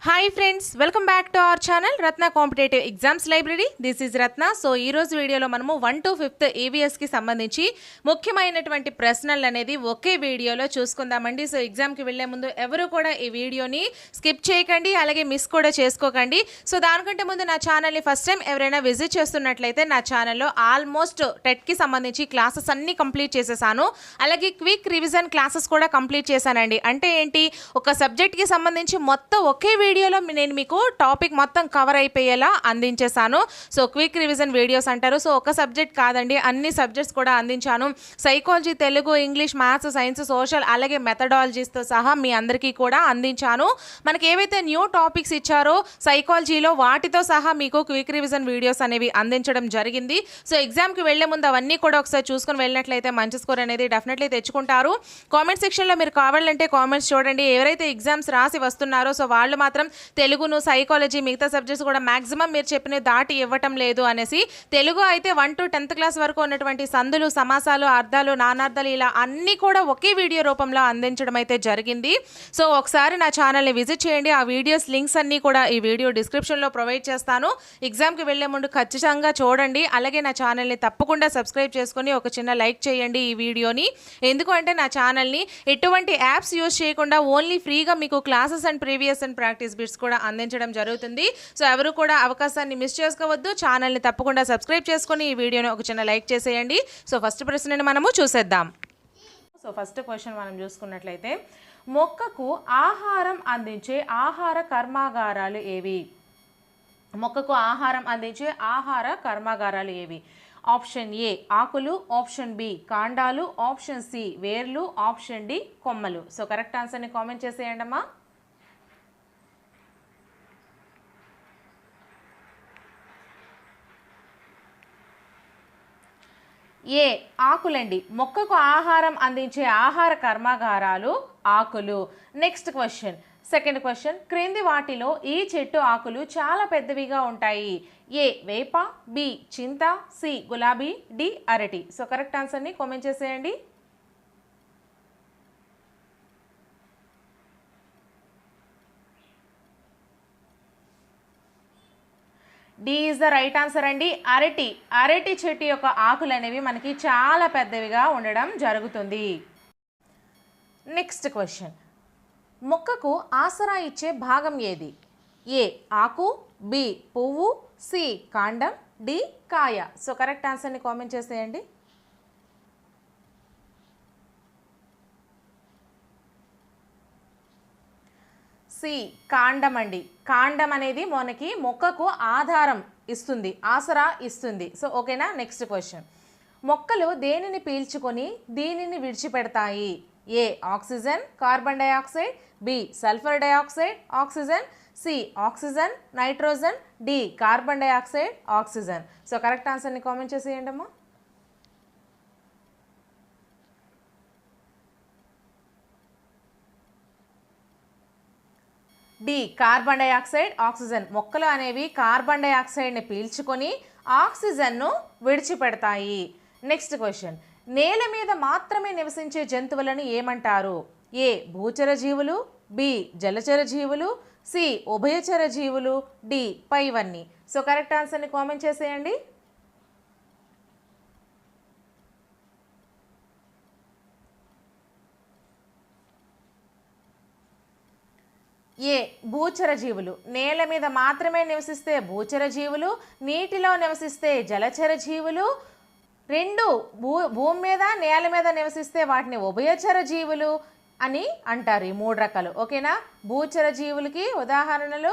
Hi friends, welcome back to our channel Ratna competitive exams library. This is Ratna. So ఈ రోజు వీడియోలో మనము 1 to 5th ఏబిఎస్కి సంబంధించి ముఖ్యమైనటువంటి ప్రశ్నలు అనేది ఒకే వీడియోలో చూసుకుందామండి. సో ఎగ్జామ్కి వెళ్లే ముందు ఎవరు కూడా ఈ వీడియోని స్కిప్ చేయకండి, అలాగే మిస్ కూడా చేసుకోకండి. సో దానికంటే ముందు నా ఛానల్ని ఫస్ట్ టైం ఎవరైనా విజిట్ చేస్తున్నట్లయితే నా ఛానల్లో ఆల్మోస్ట్ టెట్కి సంబంధించి క్లాసెస్ అన్నీ కంప్లీట్ చేసేసాను. అలాగే క్విక్ రివిజన్ క్లాసెస్ కూడా కంప్లీట్ చేశానండి. అంటే ఏంటి, ఒక సబ్జెక్ట్కి సంబంధించి మొత్తం ఒకే వీడియోలో నేను మీకు టాపిక్ మొత్తం కవర్ అయిపోయేలా అందించేశాను. సో క్విక్ రివిజన్ వీడియోస్ అంటారు. సో ఒక సబ్జెక్ట్ కాదండి, అన్ని సబ్జెక్ట్స్ కూడా అందించాను. Psychology, Telugu, English, maths, science, social, అలాగే మెథడాలజీస్తో సహా మీ అందరికీ కూడా అందించాను. మనకి ఏవైతే న్యూ టాపిక్స్ ఇచ్చారో సైకాలజీలో వాటితో సహా మీకు క్విక్ రివిజన్ వీడియోస్ అనేవి అందించడం జరిగింది. సో ఎగ్జామ్కి వెళ్లే ముందు అవన్నీ కూడా ఒకసారి చూసుకొని వెళ్ళినట్లయితే మంచి స్కోర్ అనేది డెఫినెట్లీ తెచ్చుకుంటారు. కామెంట్ సెక్షన్లో మీరు కావాలంటే కామెంట్స్ చూడండి. ఎవరైతే ఎగ్జామ్స్ రాసి వస్తున్నారో సో వాళ్ళు మాత్రం తెలుగును, సైకాలజీ, మిగతా సబ్జెక్ట్స్ కూడా మాక్సిమం మీరు చెప్పిన దాటి ఇవ్వటం లేదు అనేసి, తెలుగు అయితే 1 to 10th క్లాస్ వరకు ఉన్నటువంటి సందులు, సమాసాలు, అర్థాలు, నానార్థాలు ఇలా అన్నీ కూడా ఒకే వీడియో రూపంలో అందించడం అయితే జరిగింది. సో ఒకసారి నా ఛానల్ని విజిట్ చేయండి. ఆ వీడియోస్ లింక్స్ అన్నీ కూడా ఈ వీడియో డిస్క్రిప్షన్లో ప్రొవైడ్ చేస్తాను. ఎగ్జామ్కి వెళ్లే ముందు ఖచ్చితంగా చూడండి. అలాగే నా ఛానల్ని తప్పకుండా సబ్స్క్రైబ్ చేసుకొని ఒక చిన్న లైక్ చేయండి ఈ వీడియోని. ఎందుకంటే నా ఛానల్ని ఎటువంటి యాప్స్ యూజ్ చేయకుండా ఓన్లీ ఫ్రీగా మీకు classes and previous and practice bits కూడా అందించడం జరుగుతుంది. సో ఎవరు కూడా అవకాశాన్ని మిస్ చేసుకోవద్దు. ఛానల్ని తప్పకుండా సబ్స్క్రైబ్ చేసుకొని ఈ వీడియోని ఒక చిన్న లైక్ చేసేయండి. సో ఫస్ట్ ప్రశ్నని మనము చూసేద్దాం. సో ఫస్ట్ క్వశ్చన్ మనం చూసుకున్నట్లయితే, మొక్కకు ఆహారం అందించే ఆహార కర్మాగారాలు ఏవి? మొక్కకు ఆహారం అందించే ఆహార కర్మాగారాలు ఏవి? ఆప్షన్ ఏ ఆకులు, ఆప్షన్ బి కాండాలు, ఆప్షన్ సి వేర్లు, ఆప్షన్ డి కొమ్మలు. సో కరెక్ట్ ఆన్సర్ని కామెంట్ చేసేయండి అమ్మా. ఏ ఆకులండి. మొక్కకు ఆహారం అందించే ఆహార కర్మాగారాలు ఆకులు. నెక్స్ట్ క్వశ్చన్, సెకండ్ క్వశ్చన్, క్రింది వాటిలో ఈ చెట్టు ఆకులు చాలా పెద్దవిగా ఉంటాయి? ఏ వేప, బి చింత, సి గులాబీ, డి అరటి. సో కరెక్ట్ ఆన్సర్ని కామెంట్ చేసేయండి. D is the right answer అండి. అరటి చెట్టు యొక్క ఆకులు అనేవి మనకి చాలా పెద్దవిగా ఉండడం జరుగుతుంది. నెక్స్ట్ క్వశ్చన్, మొక్కకు ఆసరా ఇచ్చే భాగం ఏది? ఏ ఆకు, బి పువ్వు, సి కాండం, డి కాయ. సో కరెక్ట్ ఆన్సర్ని కామెంట్ చేసేయండి. సి కాండం అండి. కాండం అనేది మనకి మొక్కకు ఆధారం ఇస్తుంది, ఆసరా ఇస్తుంది. సో ఓకేనా. నెక్స్ట్ క్వశ్చన్, మొక్కలు దేనిని పీల్చుకొని దీనిని విడిచిపెడతాయి? A oxygen, carbon dioxide, B sulphur dioxide, oxygen, C oxygen, nitrogen, D carbon dioxide, oxygen. So correct ఆన్సర్ని కామెంట్ చేసేయండి అమ్మా. D carbon dioxide, oxygen. మొక్కలు అనేవి కార్బన్ డైఆక్సైడ్ని పీల్చుకొని ఆక్సిజన్ను విడిచిపెడతాయి. నెక్స్ట్ క్వశ్చన్, నేల మీద మాత్రమే నివసించే జంతువులను ఏమంటారు? ఏ భూచర జీవులు, బి జలచర జీవులు, సి ఉభయచర జీవులు, డి పైవన్నీ. సో కరెక్ట్ ఆన్సర్ని కామెంట్ చేసేయండి. ఏ భూచర జీవులు. నేల మీద మాత్రమే నివసిస్తే భూచర జీవులు, నీటిలో నివసిస్తే జలచర జీవులు, రెండు భూమి మీద నేల మీద నివసిస్తే వాటిని ఉభయచర జీవులు అని అంటారు. ఈ 3 రకాలు. ఓకేనా. భూచర జీవులకి ఉదాహరణలు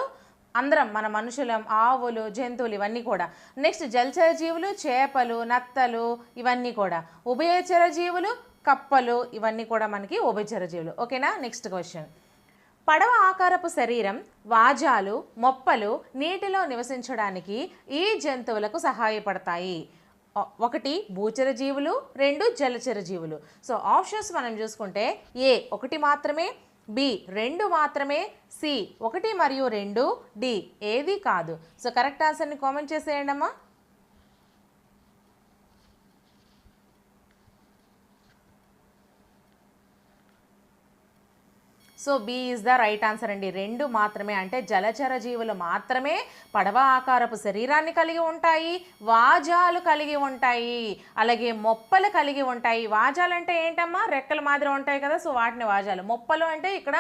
అందరం మన మనుషులం, ఆవులు, జంతువులు ఇవన్నీ కూడా. నెక్స్ట్ జలచర జీవులు చేపలు, నత్తలు ఇవన్నీ కూడా. ఉభయచర జీవులు కప్పలు ఇవన్నీ కూడా మనకి ఉభయచర జీవులు. ఓకేనా. నెక్స్ట్ క్వశ్చన్, పడవ ఆకారపు శరీరం వాజాలు, మొప్పలు నీటిలో నివసించడానికి ఈ జంతువులకు సహాయపడతాయి? 1 భూచర జీవులు, 2 జలచర జీవులు. సో ఆప్షన్స్ మనం చూసుకుంటే, ఏ 1 మాత్రమే, బి 2 మాత్రమే, సి 1 మరియు 2, డి ఏది కాదు. సో కరెక్ట్ ఆన్సర్ని కామెంట్ చేసేయండి అమ్మా. So B is the right answer అండి. 2 మాత్రమే, అంటే జలచర జీవులు మాత్రమే పడవ ఆకారపు శరీరాన్ని కలిగి ఉంటాయి, వాజాలు కలిగి ఉంటాయి, అలాగే మొప్పలు కలిగి ఉంటాయి. వాజాలు అంటే ఏంటమ్మా, రెక్కల మాదిరి ఉంటాయి కదా, సో వాటిని వాజాలు. మొప్పలు అంటే ఇక్కడ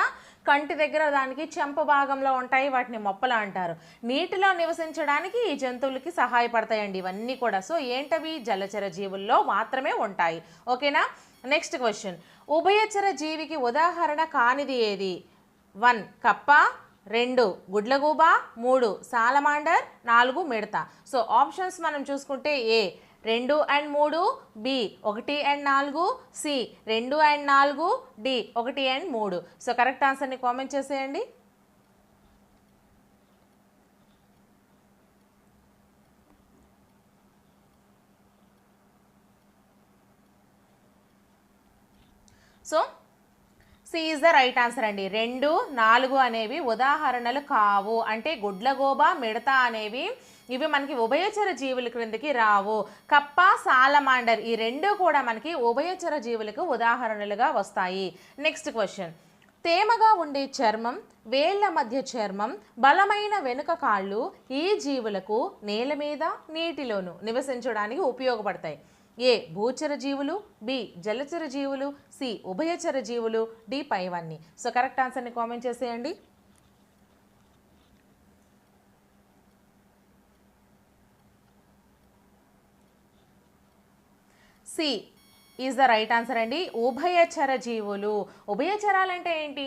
కంటి దగ్గర దానికి చెంప భాగంలో ఉంటాయి, వాటిని మొప్పలు అంటారు. నీటిలో నివసించడానికి ఈ జంతువులకి సహాయపడతాయండి ఇవన్నీ కూడా. సో ఏంటవి, జలచర జీవుల్లో మాత్రమే ఉంటాయి. ఓకేనా. నెక్స్ట్ క్వశ్చన్, ఉభయచర జీవికి ఉదాహరణ కానిది ఏది? 1 కప్ప, 2 గుడ్లగూబ, 3 సాలమాండర్, 4 మిడత. సో ఆప్షన్స్ మనం చూసుకుంటే A 2 and 3, B 1 and 4, C 2 and 4, D 1 and 3. So correct ఆన్సర్ని కామెంట్ చేసేయండి. So C is the right answer అండి. 2, 4 అనేవి ఉదాహరణలు కావు, అంటే గుడ్లగోబ, మిడత అనేవి ఇవి మనకి ఉభయచర జీవుల క్రిందికి రావు. కప్ప, సాలమాండర్ ఈ 2 కూడా మనకి ఉభయచర జీవులకు ఉదాహరణలుగా వస్తాయి. నెక్స్ట్ క్వశ్చన్, తేమగా ఉండే చర్మం, వేళ్ల మధ్య చర్మం, బలమైన వెనుక కాళ్ళు ఈ జీవులకు నేల మీద, నీటిలోను నివసించడానికి ఉపయోగపడతాయి. ఏ భూచర జీవులు, బి జలచర జీవులు, సి ఉభయచర జీవులు, డి పైవన్నీ. సో కరెక్ట్ ఆన్సర్ని కామెంట్ చేసేయండి. C is the right answer అండి. ఉభయచర జీవులు. ఉభయచరాలు అంటే ఏంటి,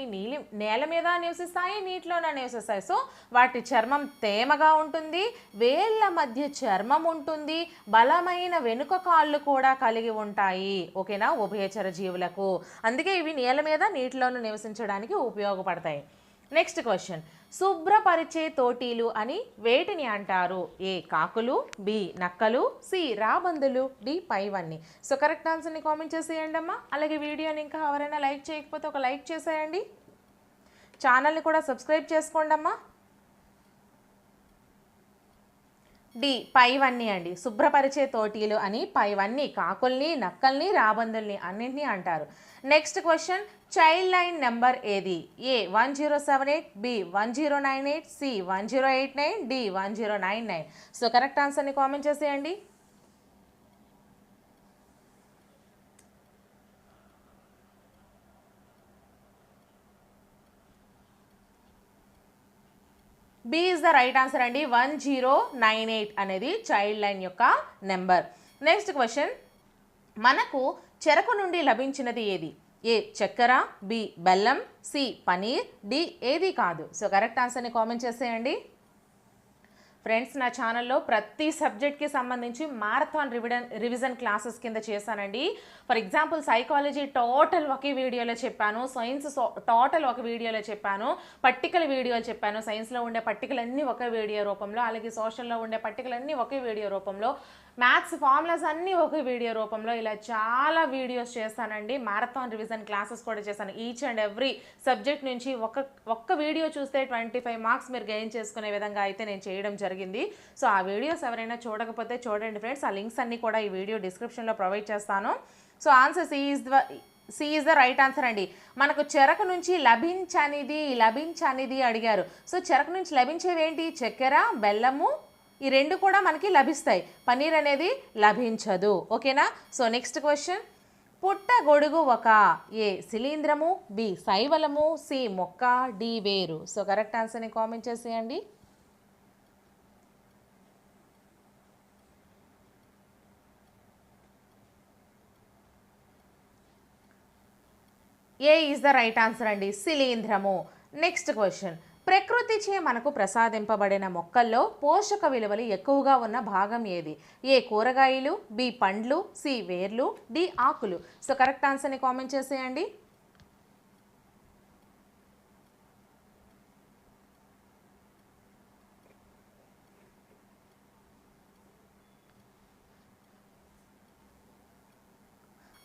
నేల మీద నివసిస్తాయి, నీటిలోనే నివసిస్తాయి. సో వాటి చర్మం తేమగా ఉంటుంది, వేళ్ల మధ్య చర్మం ఉంటుంది, బలమైన వెనుక కాళ్ళు కూడా కలిగి ఉంటాయి. ఓకేనా, ఉభయచర జీవులకు. అందుకే ఇవి నేల మీద, నీటిలోనూ నివసించడానికి ఉపయోగపడతాయి. నెక్స్ట్ క్వశ్చన్, శుభ్రపరిచే తోటీలు అని వేటిని అంటారు? ఏ కాకులు, బి నక్కలు, సి రాబందులు, డి పైవన్నీ. సో కరెక్ట్ ఆన్సర్ని కామెంట్ చేసేయండి అమ్మా. అలాగే వీడియోని ఇంకా ఎవరైనా లైక్ చేయకపోతే ఒక లైక్ చేసేయండి. ఛానల్ని కూడా సబ్స్క్రైబ్ చేసుకోండి అమ్మా. డి పైవన్నీ అండి. శుభ్రపరిచే తోటీలు అని పైవన్నీ కాకుల్ని, నక్కల్ని, రాబందుల్ని అన్నింటినీ అంటారు. Next question, child line number ఏది? A 1078, B 1098, C 1089, D 1099. So correct ఆన్సర్ని కామెంట్ చేసేయండి. B is the right answer అండి. 1098 అనేది చైల్డ్ లైన్ యొక్క నెంబర్. నెక్స్ట్ క్వశ్చన్, మనకు చెరకు నుండి లభించినది ఏది? ఏ చక్కెర, బి బెల్లం, సి పనీర్, డి ఏది కాదు. సో కరెక్ట్ ఆన్సర్ని కామెంట్ చేసేయండి. ఫ్రెండ్స్, నా ఛానల్లో ప్రతి సబ్జెక్ట్కి సంబంధించి మారథాన్ రివిజన్ క్లాసెస్ కింద చేశానండి. ఫర్ ఎగ్జాంపుల్ సైకాలజీ టోటల్ ఒకే వీడియోలో చెప్పాను, సైన్స్ టోటల్ ఒక వీడియోలో చెప్పాను, పట్టికల వీడియోలు చెప్పాను, సైన్స్లో ఉండే పట్టికలన్నీ ఒకే వీడియో రూపంలో, అలాగే సోషల్లో ఉండే పట్టికలన్నీ ఒకే వీడియో రూపంలో, మ్యాథ్స్ ఫార్ములాస్ అన్నీ ఒకే వీడియో రూపంలో, ఇలా చాలా వీడియోస్ చేస్తానండి. మారథాన్ రివిజన్ క్లాసెస్ కూడా చేశాను. ఈచ్ అండ్ ఎవ్రీ సబ్జెక్ట్ నుంచి ఒక్క వీడియో చూస్తే 25 మార్క్స్ మీరు గెయిన్ చేసుకునే విధంగా అయితే నేను చేయడం జరిగింది. సో ఆ వీడియోస్ ఎవరైనా చూడకపోతే చూడండి ఫ్రెండ్స్. ఆ లింక్స్ అన్నీ కూడా ఈ వీడియో డిస్క్రిప్షన్లో ప్రొవైడ్ చేస్తాను. So answer C is the right answer అండి. మనకు చెరకు నుంచి లభించనిది అడిగారు. సో చెరకు నుంచి లభించేవి ఏంటి? చక్కెర, బెల్లము, ఈ 2 కూడా మనకి లభిస్తాయి. పన్నీర్ అనేది లభించదు. ఓకేనా. సో నెక్స్ట్ క్వశ్చన్, పుట్ట గొడుగు ఒక ఏ శిలీంధ్రము, బి శైవలము, సి మొక్క, డి వేరు. సో కరెక్ట్ ఆన్సర్ని కామెంట్ చేసేయండి. A is the right answer అండి, శిలీంధ్రము. నెక్స్ట్ క్వశ్చన్, ప్రకృతిచే మనకు ప్రసాదింపబడిన మొక్కల్లో పోషక విలువలు ఎక్కువగా ఉన్న భాగం ఏది? ఏ కూరగాయలు, బి పండ్లు, సి వేర్లు, డి ఆకులు. సో కరెక్ట్ ఆన్సర్ని కామెంట్ చేసేయండి.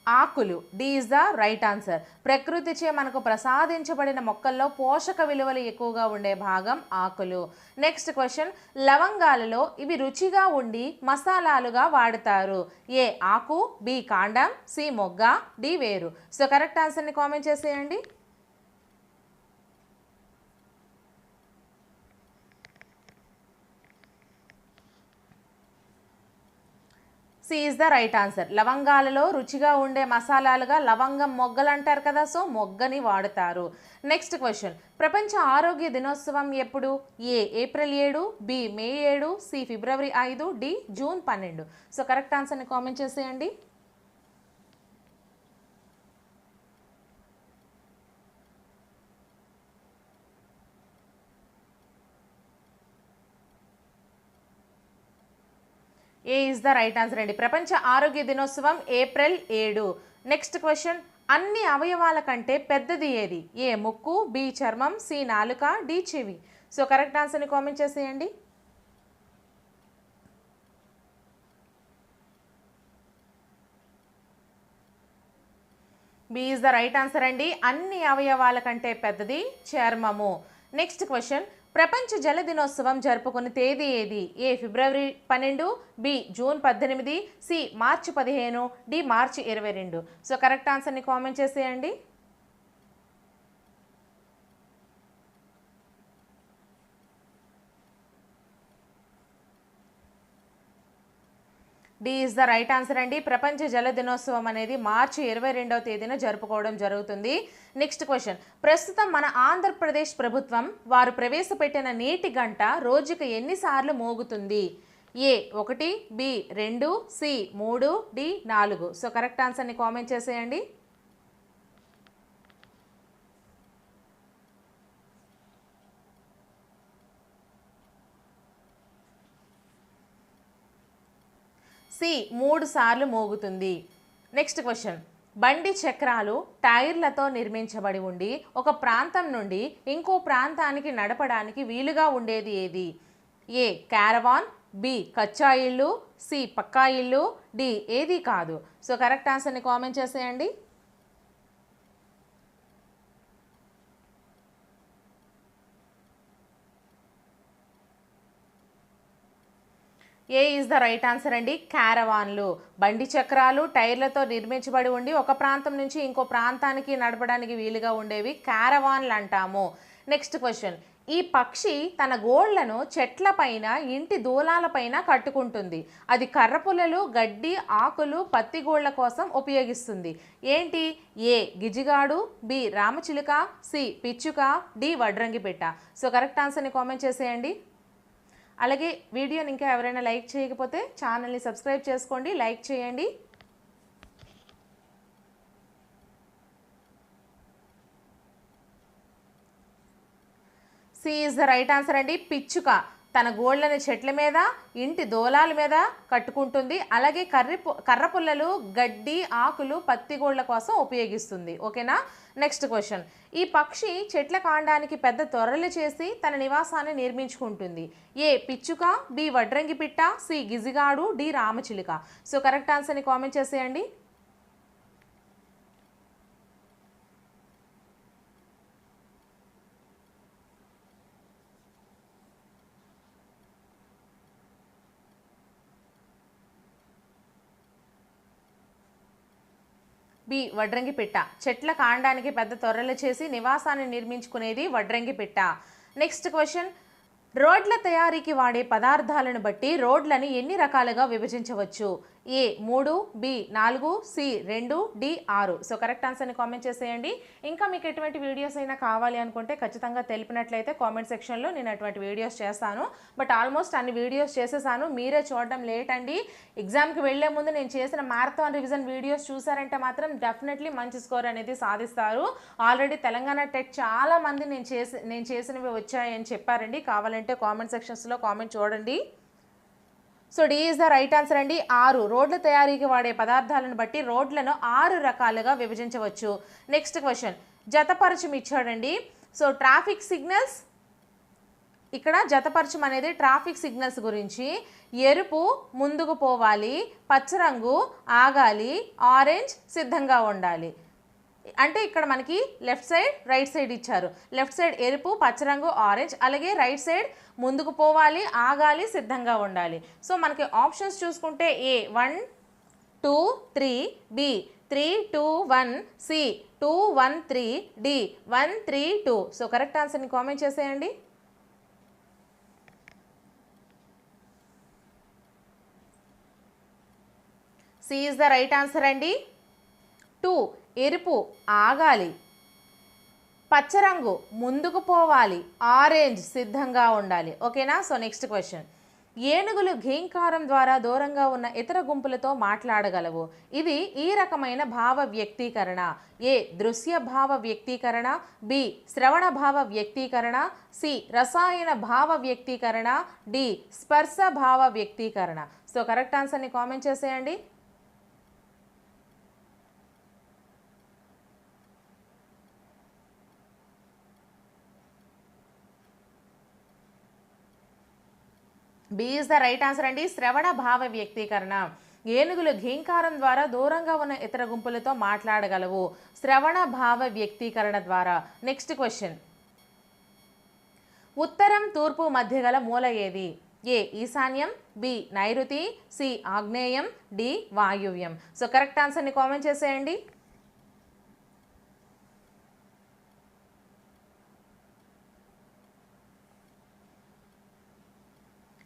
ఆకులు, D is the right answer. ప్రకృతిచే మనకు ప్రసాదించబడిన మొక్కల్లో పోషక విలువలు ఎక్కువగా ఉండే భాగం ఆకులు. నెక్స్ట్ క్వశ్చన్, లవంగాలలో ఇవి రుచిగా ఉండి మసాలాలుగా వాడతారు. ఏ ఆకు, బి కాండం, సి మొగ్గ, డి వేరు. సో కరెక్ట్ ఆన్సర్ని కామెంట్ చేసేయండి. C is the right answer. లవంగాలలో రుచిగా ఉండే మసాలాలుగా లవంగం మొగ్గలు అంటారు కదా, సో మొగ్గని వాడతారు. నెక్స్ట్ క్వశ్చన్, ప్రపంచ ఆరోగ్య దినోత్సవం ఎప్పుడు? ఏ ఏప్రిల్ 7, బి మే 7, సి ఫిబ్రవరి 5, డి జూన్ 12. సో కరెక్ట్ ఆన్సర్ని కామెంట్ చేసేయండి. A is the right answer అండి. ప్రపంచ ఆరోగ్య దినోత్సవం ఏప్రిల్ 7. నెక్స్ట్ క్వశ్చన్, అన్ని అవయవాల కంటే పెద్దది ఏది? ఏ ముక్కు, బి చర్మం, సి నాలుక, డి చెవి. సో కరెక్ట్ ఆన్సర్ని కామెంట్ చేసేయండి. B is the right answer అండి. అన్ని అవయవాల కంటే పెద్దది చర్మము. నెక్స్ట్ క్వశ్చన్, ప్రపంచ జల దినోత్సవం జరుపుకునే తేదీ ఏది? ఏ ఫిబ్రవరి 12, బి జూన్ 18, సి మార్చి 15, డి మార్చి 22. సో కరెక్ట్ ఆన్సర్ని కామెంట్ చేసేయండి. D is the right answer అండి. ప్రపంచ జల దినోత్సవం అనేది మార్చి 22వ తేదీన జరుపుకోవడం జరుగుతుంది. నెక్స్ట్ క్వశ్చన్, ప్రస్తుతం మన ఆంధ్రప్రదేశ్ ప్రభుత్వం వారు ప్రవేశపెట్టిన నీటి గంట రోజుకు ఎన్నిసార్లు మోగుతుంది? A 1, B 2, C 3, D 4. So correct ఆన్సర్ని కామెంట్ చేసేయండి. సి 3 సార్లు మోగుతుంది. నెక్స్ట్ క్వశ్చన్, బండి చక్రాలు టైర్లతో నిర్మించబడి ఉండి ఒక ప్రాంతం నుండి ఇంకో ప్రాంతానికి నడపడానికి వీలుగా ఉండేది ఏది? ఏ క్యారవాన్, బి కచ్చా ఇల్లు, సి పక్కా ఇల్లు, డి ఏది కాదు. సో కరెక్ట్ ఆన్సర్ని కామెంట్ చేసేయండి. A is the right answer అండి. క్యారవాన్లు. బండి చక్రాలు టైర్లతో నిర్మించబడి ఉండి ఒక ప్రాంతం నుంచి ఇంకో ప్రాంతానికి నడపడానికి వీలుగా ఉండేవి క్యారవాన్లు అంటాము. నెక్స్ట్ క్వశ్చన్, ఈ పక్షి తన గోళ్లను చెట్లపైన ఇంటి దూలాలపైన కట్టుకుంటుంది. అది కర్రపుల్లలు, గడ్డి, ఆకులు, పత్తి గోళ్ల కోసం ఉపయోగిస్తుంది. ఏంటి? ఏ గిజిగాడు, బి రామచిలుక, సి పిచ్చుక, డి వడ్రంగి పెట్ట. సో కరెక్ట్ ఆన్సర్ని కామెంట్ చేసేయండి. అలాగే వీడియోని ఇంకా ఎవరైనా లైక్ చేయకపోతే ఛానల్ని సబ్స్క్రైబ్ చేసుకోండి, లైక్ చేయండి. C is the right answer అండి. పిచ్చుక తన గోళ్లను చెట్ల మీద, ఇంటి దోలాల మీద కట్టుకుంటుంది. అలాగే కర్ర పుల్లలు, గడ్డి, ఆకులు, పత్తి గోళ్ల కోసం ఉపయోగిస్తుంది. ఓకేనా? నెక్స్ట్ క్వశ్చన్, ఈ పక్షి చెట్ల కాండానికి పెద్ద తొర్రలు చేసి తన నివాసాన్ని నిర్మించుకుంటుంది. ఏ పిచ్చుక, బి వడ్రంగి పిట్ట, సి గిజిగాడు, డి రామచిలుక. సో కరెక్ట్ ఆన్సర్ని కామెంట్ చేసేయండి. బి వడ్రంగి పిట్ట. చెట్ల కాండానికి పెద్ద తొర్రలు చేసి నివాసాన్ని నిర్మించుకునేది వడ్రంగి పిట్ట. నెక్స్ట్ క్వశ్చన్, రోడ్ల తయారీకి వాడే పదార్థాలను బట్టి రోడ్లని ఎన్ని రకాలుగా విభజించవచ్చు? A 3, B 4, C 2, D 6. So correct ఆన్సర్ని కామెంట్ చేసేయండి. ఇంకా మీకు ఎటువంటి వీడియోస్ అయినా కావాలి అనుకుంటే ఖచ్చితంగా తెలిపినట్లయితే కామెంట్ సెక్షన్లో నేను అటువంటి వీడియోస్ చేస్తాను. బట్ ఆల్మోస్ట్ అన్ని వీడియోస్ చేసేసాను, మీరే చూడడం లేట్ అండి. ఎగ్జామ్కి వెళ్లే ముందు నేను చేసిన మ్యారథాన్ రివిజన్ వీడియోస్ చూసారంటే మాత్రం డెఫినెట్లీ మంచి స్కోర్ అనేది సాధిస్తారు. ఆల్రెడీ తెలంగాణ టెట్ చాలా మంది నేను చేసినవి వచ్చాయని చెప్పారండి. కావాలంటే కామెంట్ సెక్షన్స్లో కామెంట్ చూడండి. So D is the right answer అండి. 6 రోడ్ల తయారీకి వాడే పదార్థాలను బట్టి రోడ్లను 6 రకాలుగా విభజించవచ్చు. నెక్స్ట్ క్వశ్చన్, జతపరచం ఇచ్చాడండి. సో ట్రాఫిక్ సిగ్నల్స్, ఇక్కడ జతపరచం అనేది ట్రాఫిక్ సిగ్నల్స్ గురించి. ఎరుపు ముందుకు పోవాలి, పచ్చరంగు ఆగాలి, ఆరెంజ్ సిద్ధంగా ఉండాలి. అంటే ఇక్కడ మనకి లెఫ్ట్ సైడ్, రైట్ సైడ్ ఇచ్చారు. లెఫ్ట్ సైడ్ ఎరుపు, పచ్చరంగు, ఆరెంజ్. అలాగే రైట్ సైడ్ ముందుకు పోవాలి, ఆగాలి, సిద్ధంగా ఉండాలి. సో మనకి ఆప్షన్స్ చూసుకుంటే A 1, 2, 3, B 3, 2, 1, C 2, 1, 3, D 1, 3, 2. So correct ఆన్సర్ని కామెంట్ చేసేయండి. C is the right answer అండి. 2 ఎరుపు ఆగాలి, పచ్చరంగు ముందుకు పోవాలి, ఆరెంజ్ సిద్ధంగా ఉండాలి. ఓకేనా. So next question. ఏనుగులు ఘీంకారం ద్వారా దూరంగా ఉన్న ఇతర గుంపులతో మాట్లాడగలవు. ఇది ఈ రకమైన భావ వ్యక్తీకరణ. ఏ దృశ్య భావ వ్యక్తీకరణ, బి శ్రవణ భావ వ్యక్తీకరణ, సి రసాయన భావ వ్యక్తీకరణ, డి స్పర్శ భావ వ్యక్తీకరణ. సో కరెక్ట్ ఆన్సర్ని కామెంట్ చేసేయండి. B is the right answer అండి. శ్రవణ భావ వ్యక్తీకరణ. ఏనుగులు ఘీంకారం ద్వారా దూరంగా ఉన్న ఇతర గుంపులతో మాట్లాడగలవు శ్రవణ భావ వ్యక్తీకరణ ద్వారా. Next question. ఉత్తరం తూర్పు మధ్య గల మూల ఏది. ఏ ఈశాన్యం, బి నైరుతి, సి ఆగ్నేయం, డి వాయువ్యం. సో కరెక్ట్ ఆన్సర్ని కామెంట్ చేసేయండి.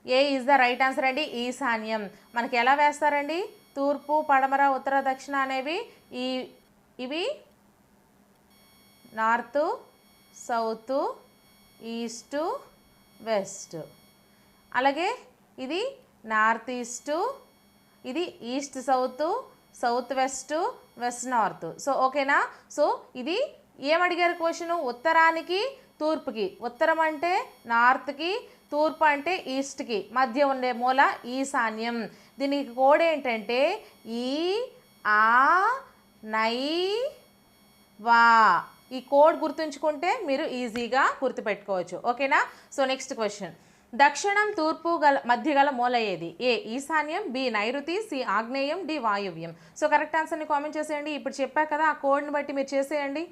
A is the right answer అండి. ఈశాన్యం. మనకి ఎలా వేస్తారండి, తూర్పు పడమర ఉత్తర దక్షిణ అనేవి ఇవి నార్త్ సౌత్ ఈస్ట్ వెస్ట్, అలాగే ఇది నార్త్ ఈస్ట్, ఇది east south, south west, west north. So ఓకేనా. సో ఇది ఏమడిగారు క్వశ్చన్, ఉత్తరానికి తూర్పుకి, ఉత్తరం అంటే నార్త్కి, తూర్పు అంటే ఈస్ట్కి మధ్య ఉండే మూల ఈశాన్యం. దీనికి కోడ్ ఏంటంటే ఈ ఆ నై వా. ఈ కోడ్ గుర్తుంచుకుంటే మీరు ఈజీగా గుర్తుపెట్టుకోవచ్చు. ఓకేనా. So next question. దక్షిణం తూర్పు మధ్య గల మూల ఏది. ఏ ఈశాన్యం, బి నైరుతి, సి ఆగ్నేయం, డి వాయువ్యం. సో కరెక్ట్ ఆన్సర్ని కామెంట్ చేసేయండి. ఇప్పుడు చెప్పా కదా, ఆ కోడ్ని బట్టి మీరు చేసేయండి.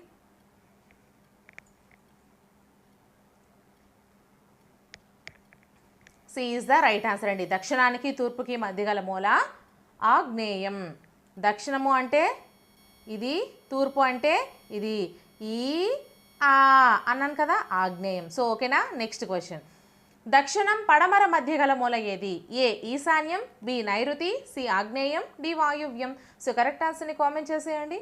C is the right answer అండి. దక్షిణానికి తూర్పుకి మధ్య గల మూల ఆగ్నేయం. దక్షిణము అంటే ఇది, తూర్పు అంటే ఇది. ఈ ఆ అన్నాను కదా, ఆగ్నేయం. సో ఓకేనా. Next question. దక్షిణం పడమర మధ్య గల మూల ఏది. ఏ ఈశాన్యం, బి నైరుతి, సి ఆగ్నేయం, డి వాయువ్యం. సో కరెక్ట్ ఆన్సర్ని కామెంట్ చేసేయండి.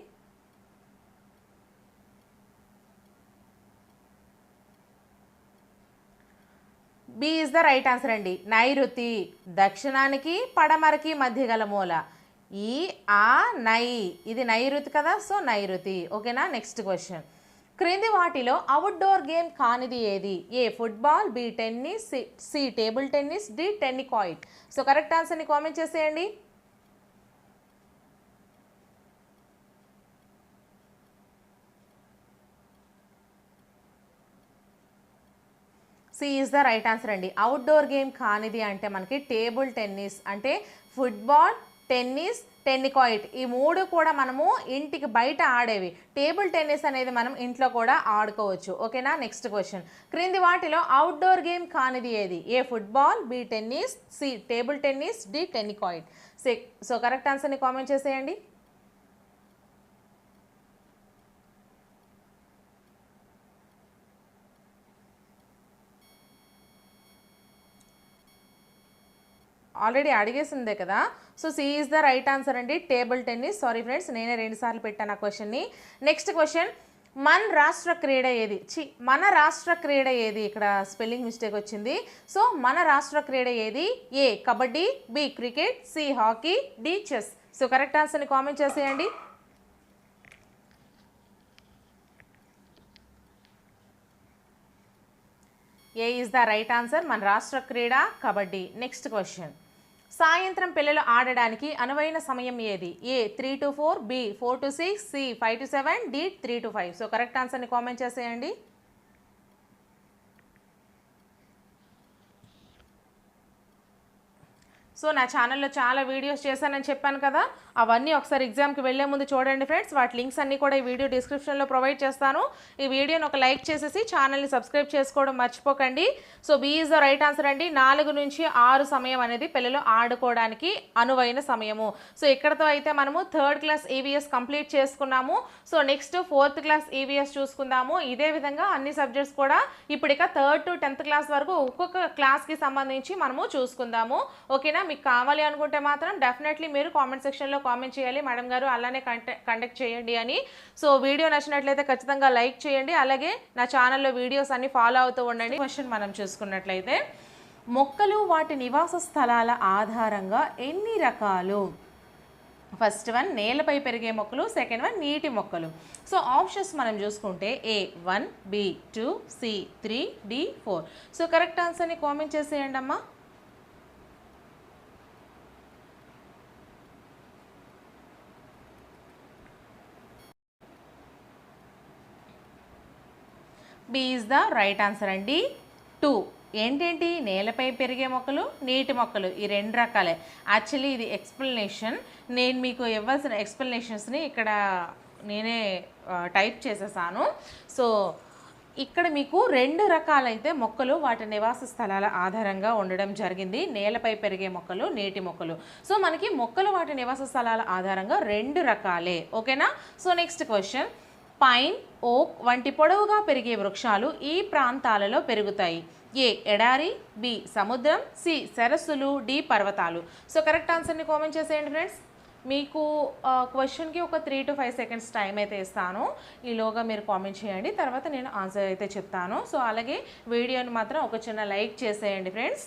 B is the right answer అండి. నైరుతి. దక్షిణానికి పడమరకి మధ్య గల మూల ఈ ఆ నై, ఇది నైరుతి కదా. సో నైరుతి. ఓకేనా. Next question. క్రింది వాటిలో అవుట్డోర్ గేమ్ కానిది ఏది. A football, B tennis, C table tennis, D tennikoit. So correct ఆన్సర్ని కామెంట్ చేసేయండి. C is the right answer అండి. అవుట్డోర్ గేమ్ కానిది అంటే మనకి టేబుల్ టెన్నిస్, అంటే ఫుట్బాల్, టెన్నిస్, టెన్నికాయిట్ ఈ మూడు కూడా మనము ఇంటికి బయట ఆడేవి. టేబుల్ టెన్నిస్ అనేది మనం ఇంట్లో కూడా ఆడుకోవచ్చు. ఓకేనా. Next question. క్రింది వాటిలో అవుట్డోర్ గేమ్ కానిది ఏది. A football, B tennis, C table tennis, D tennikoit. So correct ఆన్సర్ని కామెంట్ చేసేయండి. ఆల్రెడీ అడిగేసిందే కదా. So C is the right answer అండి. Table tennis. సారీ ఫ్రెండ్స్, నేనే 2 సార్లు పెట్టాను ఆ క్వశ్చన్ని. Next question. మన రాష్ట్ర క్రీడ ఏది. మన రాష్ట్ర క్రీడ ఏది. ఇక్కడ స్పెల్లింగ్ మిస్టేక్ వచ్చింది. సో మన రాష్ట్ర క్రీడ ఏది. A kabaddi, B cricket, C hockey, D chess. So correct ఆన్సర్ని కామెంట్ చేసేయండి. A is the right answer. మన రాష్ట్ర క్రీడ కబడ్డీ. Next question. సాయంత్రం పిల్లలు ఆడడానికి అనువైన సమయం ఏది. A 3 to 4, B 4 to 6, C 5 to 7, D 3 to 5. So correct ఆన్సర్ని కామెంట్ చేసేయండి. సో నా ఛానల్లో చాలా వీడియోస్ చేశానని చెప్పాను కదా, అవన్నీ ఒకసారి ఎగ్జామ్కి వెళ్ళే ముందు చూడండి ఫ్రెండ్స్. వాటి లింక్స్ అన్నీ కూడా ఈ వీడియో డిస్క్రిప్షన్లో ప్రొవైడ్ చేస్తాను. ఈ వీడియోని ఒక లైక్ చేసేసి ఛానల్ని సబ్స్క్రైబ్ చేసుకోవడం మర్చిపోకండి. So B is the right answer అండి. 4 నుంచి 6 సమయం అనేది పిల్లలు ఆడుకోవడానికి అనువైన సమయము. సో ఇక్కడతో అయితే మనము 3rd క్లాస్ ఈవీఎస్ కంప్లీట్ చేసుకున్నాము. So next 4th class EVS చూసుకుందాము. ఇదే విధంగా అన్ని సబ్జెక్ట్స్ కూడా ఇప్పుడు ఇక 3rd to 10th క్లాస్ వరకు ఒక్కొక్క క్లాస్కి సంబంధించి మనము చూసుకుందాము. ఓకేనా. మీకు కావాలి అనుకుంటే మాత్రం డెఫినెట్లీ మీరు కామెంట్ సెక్షన్లో కామెంట్ చేయాలి మేడం గారు అలానే కండక్ట్ చేయండి అని. సో వీడియో నచ్చినట్లయితే ఖచ్చితంగా లైక్ చేయండి, అలాగే నా ఛానల్లో వీడియోస్ అన్ని ఫాలో అవుతూ ఉండండి. క్వశ్చన్ మనం చూసుకున్నట్లయితే మొక్కలు వాటి నివాస స్థలాల ఆధారంగా ఎన్ని రకాలు? ఫస్ట్ వన్ నేలపై పెరిగే మొక్కలు, సెకండ్ వన్ నీటి మొక్కలు. సో ఆప్షన్స్ మనం చూసుకుంటే A1, B2, C3, D4. So correct ఆన్సర్ని కామెంట్ చేసేయండి అమ్మా. B is the right answer అండి. 2 ఏంటేంటి? నేలపై పెరిగే మొక్కలు, నీటి మొక్కలు, ఈ 2 రకాలే. యాక్చువల్లీ ఇది ఎక్స్ప్లెనేషన్, నేను మీకు ఇవ్వాల్సిన ఎక్స్ప్లెనేషన్స్ని ఇక్కడ నేనే టైప్ చేసేసాను. సో ఇక్కడ మీకు 2 రకాలైతే మొక్కలు వాటి నివాస స్థలాల ఆధారంగా ఉండడం జరిగింది, నేలపై పెరిగే మొక్కలు, నీటి మొక్కలు. సో మనకి మొక్కలు వాటి నివాస స్థలాల ఆధారంగా 2 రకాలే. ఓకేనా? So next question, pine, oak వంటి పొడవుగా పెరిగే వృక్షాలు ఈ ప్రాంతాలలో పెరుగుతాయి. ఏ ఎడారి, బి సముద్రం, సి సరస్సులు, డి పర్వతాలు. సో కరెక్ట్ ఆన్సర్ని కామెంట్ చేసేయండి ఫ్రెండ్స్. మీకు క్వశ్చన్కి ఒక 3 to 5 seconds టైం అయితే ఇస్తాను, ఈలోగా మీరు కామెంట్ చేయండి, తర్వాత నేను ఆన్సర్ అయితే చెప్తాను. సో అలాగే వీడియోని మాత్రం ఒక చిన్న లైక్ చేసేయండి friends.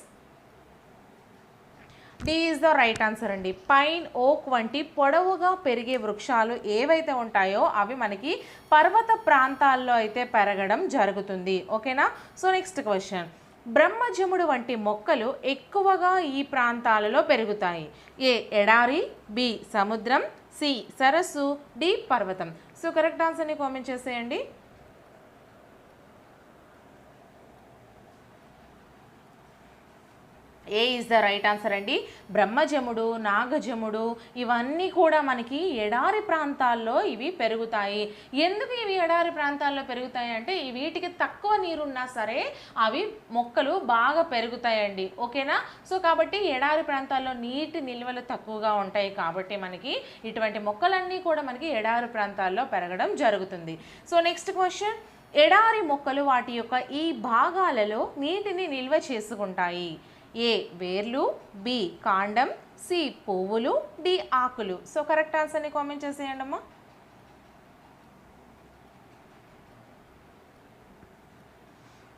D is the right answer అండి. పైన్, ఓక్ వంటి పొడవుగా పెరిగే వృక్షాలు ఏవైతే ఉంటాయో అవి మనకి పర్వత ప్రాంతాల్లో అయితే పెరగడం జరుగుతుంది. ఓకేనా? సో నెక్స్ట్ క్వశ్చన్, బ్రహ్మజముడు వంటి మొక్కలు ఎక్కువగా ఈ ప్రాంతాలలో పెరుగుతాయి. ఏ ఎడారి, బి సముద్రం, సి సరస్సు, డి పర్వతం. సో కరెక్ట్ ఆన్సర్ని కామెంట్ చేసేయండి. A is the right answer అండి. బ్రహ్మజముడు, నాగజముడు ఇవన్నీ కూడా మనకి ఎడారి ప్రాంతాల్లో ఇవి పెరుగుతాయి. ఎందుకు ఇవి ఎడారి ప్రాంతాల్లో పెరుగుతాయి అంటే వీటికి తక్కువ నీరున్నా సరే అవి మొక్కలు బాగా పెరుగుతాయండి. ఓకేనా? సో కాబట్టి ఎడారి ప్రాంతాల్లో నీటి నిల్వలు తక్కువగా ఉంటాయి కాబట్టి మనకి ఇటువంటి మొక్కలన్నీ కూడా మనకి ఎడారి ప్రాంతాల్లో పెరగడం జరుగుతుంది. సో నెక్స్ట్ క్వశ్చన్, ఎడారి మొక్కలు వాటి యొక్క ఈ భాగాలలో నీటిని నిల్వ చేసుకుంటాయి. ఏ వేర్లు, బి కాండం, సి పువ్వులు, డి ఆకులు. సో కరెక్ట్ ఆన్సర్ని కామెంట్ చేసేయండి అమ్మా.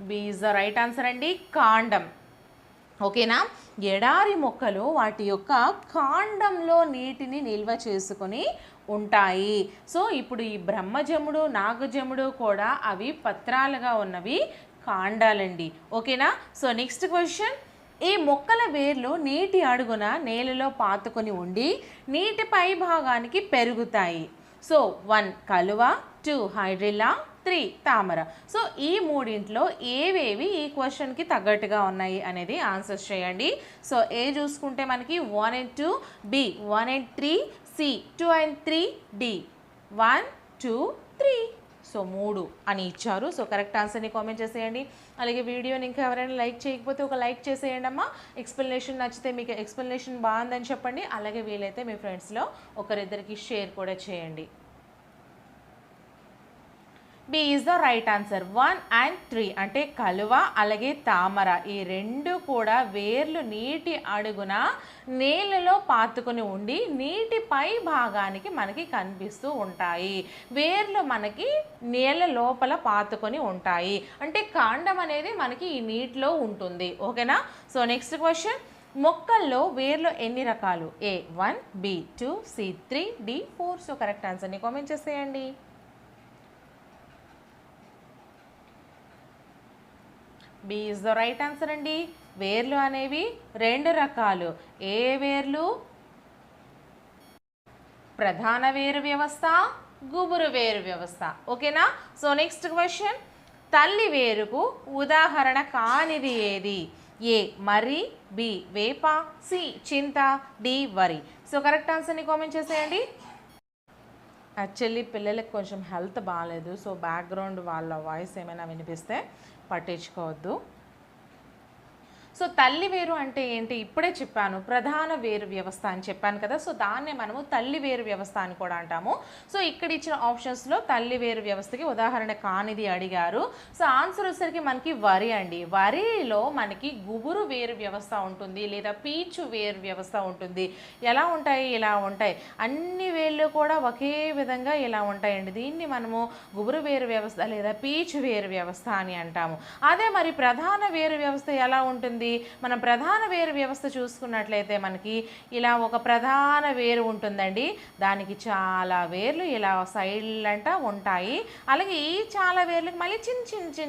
B is the right answer అండి, కాండం. ఓకేనా? ఎడారి మొక్కలు వాటి యొక్క కాండంలో నీటిని నిల్వ చేసుకొని ఉంటాయి. సో ఇప్పుడు ఈ బ్రహ్మజముడు, నాగజముడు కూడా అవి పత్రాలుగా ఉన్నవి కాండాలండి. ఓకేనా? సో నెక్స్ట్ క్వశ్చన్, ఈ మొక్కల వేర్లు నీటి అడుగున నేలలో పాతుకొని ఉండి నీటి పై భాగానికి పెరుగుతాయి. సో 1 కలువ, 2 హైడ్రిల్లా, 3 తామర. సో ఈ మూడింట్లో ఏవేవి ఈ క్వశ్చన్కి తగ్గట్టుగా ఉన్నాయి అనేది ఆన్సర్స్ చేయండి. సో ఏ చూసుకుంటే మనకి 1 and 2, B 1 and 3, C 2 and 3, D 1, 2, 3. So 3 అని ఇచ్చారు. సో కరెక్ట్ ఆన్సర్ని కామెంట్ చేసేయండి. అలాగే వీడియోని ఇంకా ఎవరైనా లైక్ చేయకపోతే ఒక లైక్ చేసేయండి అమ్మా. ఎక్స్ప్లెనేషన్ నచ్చితే, మీకు ఎక్స్ప్లెనేషన్ బాగుందని చెప్పండి, అలాగే వీలైతే మీ ఫ్రెండ్స్లో ఒకరిద్దరికి షేర్ కూడా చేయండి. B is the right answer. 1 and 3 అంటే కలువ అలాగే తామర ఈ 2 కూడా వేర్లు నీటి అడుగున నేలలో పాతుకొని ఉండి నీటి పై భాగానికి మనకి కనిపిస్తూ ఉంటాయి. వేర్లు మనకి నేల లోపల పాతుకొని ఉంటాయి, అంటే కాండం అనేది మనకి ఈ నీటిలో ఉంటుంది. ఓకేనా? సో నెక్స్ట్ క్వశ్చన్, మొక్కల్లో వేర్లు ఎన్ని రకాలు? A1, B2, C3, D4. So correct ఆన్సర్ని కామెంట్ చేసేయండి. B is the right answer అండి. వేర్లు అనేవి 2 రకాలు. ఏ వేర్లు? ప్రధాన వేరు వ్యవస్థ, గుబురు వేరు వ్యవస్థ. ఓకేనా? సో నెక్స్ట్ క్వశ్చన్, తల్లి వేరుకు ఉదాహరణ కానిది ఏది? ఏ మర్రి, బి వేప, సి చింత, డి వరి. సో కరెక్ట్ ఆన్సర్ని కామెంట్ చేసేయండి. యాక్చువల్లీ పిల్లలకి కొంచెం హెల్త్ బాగాలేదు, సో బ్యాక్గ్రౌండ్ వాళ్ళ వాయిస్ ఏమైనా వినిపిస్తే పట్టించుకోవద్దు. సో తల్లి వేరు అంటే ఏంటి, ఇప్పుడే చెప్పాను, ప్రధాన వేరు వ్యవస్థ అని చెప్పాను కదా. సో దాన్నే మనము తల్లి వేరు వ్యవస్థ అని కూడా అంటాము. సో ఇక్కడ ఇచ్చిన ఆప్షన్స్లో తల్లి వేరు వ్యవస్థకి ఉదాహరణ కానిది అడిగారు. సో ఆన్సర్ వచ్చేసరికి మనకి వరి అండి. వరిలో మనకి గుబురు వేరు వ్యవస్థ ఉంటుంది లేదా పీచు వేరు వ్యవస్థ ఉంటుంది. ఎలా ఉంటాయి, ఇలా ఉంటాయి. అన్ని వేళ్ళు కూడా ఒకే విధంగా ఇలా ఉంటాయండి. దీన్ని మనము గుబురు వేరు వ్యవస్థ లేదా పీచు వేరు వ్యవస్థ అని అంటాము. అదే మరి ప్రధాన వేరు వ్యవస్థ ఎలా ఉంటుంది, మనం ప్రధాన వేరు వ్యవస్థ చూసుకున్నట్లయితే మనకి ఇలా ఒక ప్రధాన వేరు ఉంటుందండి. దానికి చాలా వేర్లు ఇలా సైడ్లంట ఉంటాయి. అలాగే ఈ చాలా వేర్లకు మళ్ళీ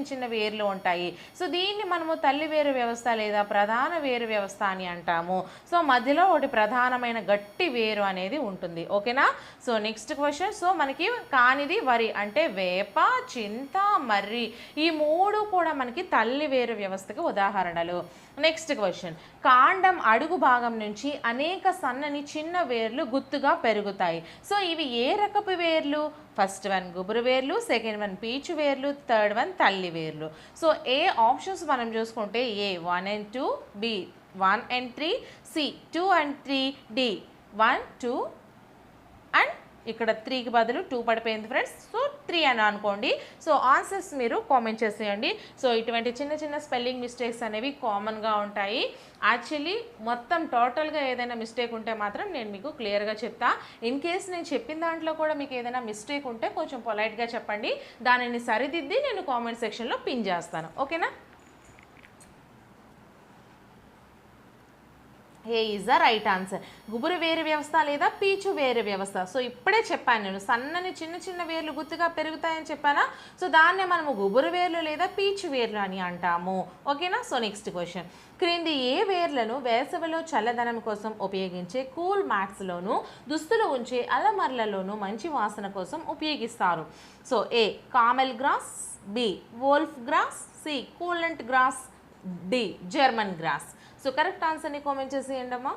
చిన్న వేర్లు ఉంటాయి. సో దీన్ని మనము తల్లి వేరు వ్యవస్థ లేదా ప్రధాన వేరు వ్యవస్థ అని అంటాము. సో మధ్యలో ఒకటి ప్రధానమైన గట్టి వేరు అనేది ఉంటుంది. ఓకేనా. So next question. సో మనకి కానిది వరి అంటే వేప, చింత, మర్రి ఈ మూడు కూడా మనకి తల్లి వేరు వ్యవస్థకు ఉదాహరణలు. Next question. కాండం అడుగు భాగం నుంచి అనేక సన్నని చిన్న వేర్లు గుత్తుగా పెరుగుతాయి. సో ఇవి ఏ రకపు వేర్లు, ఫస్ట్ వన్ గుబురు వేర్లు, సెకండ్ వన్ పీచు వేర్లు, థర్డ్ వన్ తల్లి వేర్లు. సో ఏ ఆప్షన్స్ మనం చూసుకుంటే A 1 and 2, B 1 and 3, C 2 and 3, D 1, 2 and ఇక్కడ 3కి బదులు 2 పడిపోయింది ఫ్రెండ్స్. సో 3 అని అనుకోండి. సో ఆన్సర్స్ మీరు కామెంట్ చేసేయండి. సో ఇటువంటి చిన్న స్పెల్లింగ్ మిస్టేక్స్ అనేవి కామన్గా ఉంటాయి. యాక్చువల్లీ మొత్తం టోటల్గా ఏదైనా మిస్టేక్ ఉంటే మాత్రం నేను మీకు క్లియర్గా చెప్తా. ఇన్ కేస్ నేను చెప్పిన దాంట్లో కూడా మీకు ఏదైనా మిస్టేక్ ఉంటే కొంచెం పొలైట్గా చెప్పండి. దానిని సరిదిద్ది నేను కామెంట్ సెక్షన్లో పిన్ చేస్తాను. ఓకేనా. ఏ ఈజ్ ద రైట్ ఆన్సర్. గుబురు వేరు వ్యవస్థ లేదా పీచు వేరు వ్యవస్థ. సో ఇప్పుడే చెప్పాను నేను, సన్నని చిన్న వేర్లు గుత్తుగా పెరుగుతాయని చెప్పానా. సో దాన్నే మనము గుబురు వేర్లు లేదా పీచు వేర్లు అని అంటాము. ఓకేనా. So next question. క్రింది ఏ వేర్లను వేసవిలో చల్లదనం కోసం ఉపయోగించే కూల్ మ్యాట్స్లోను దుస్తులు ఉంచే అలమర్లలోను మంచి వాసన కోసం ఉపయోగిస్తారు. So A camel grass, B wolf grass, C coolant grass, D German grass. So correct ఆన్సర్ని కామెంట్ చేసేయండి అమ్మా.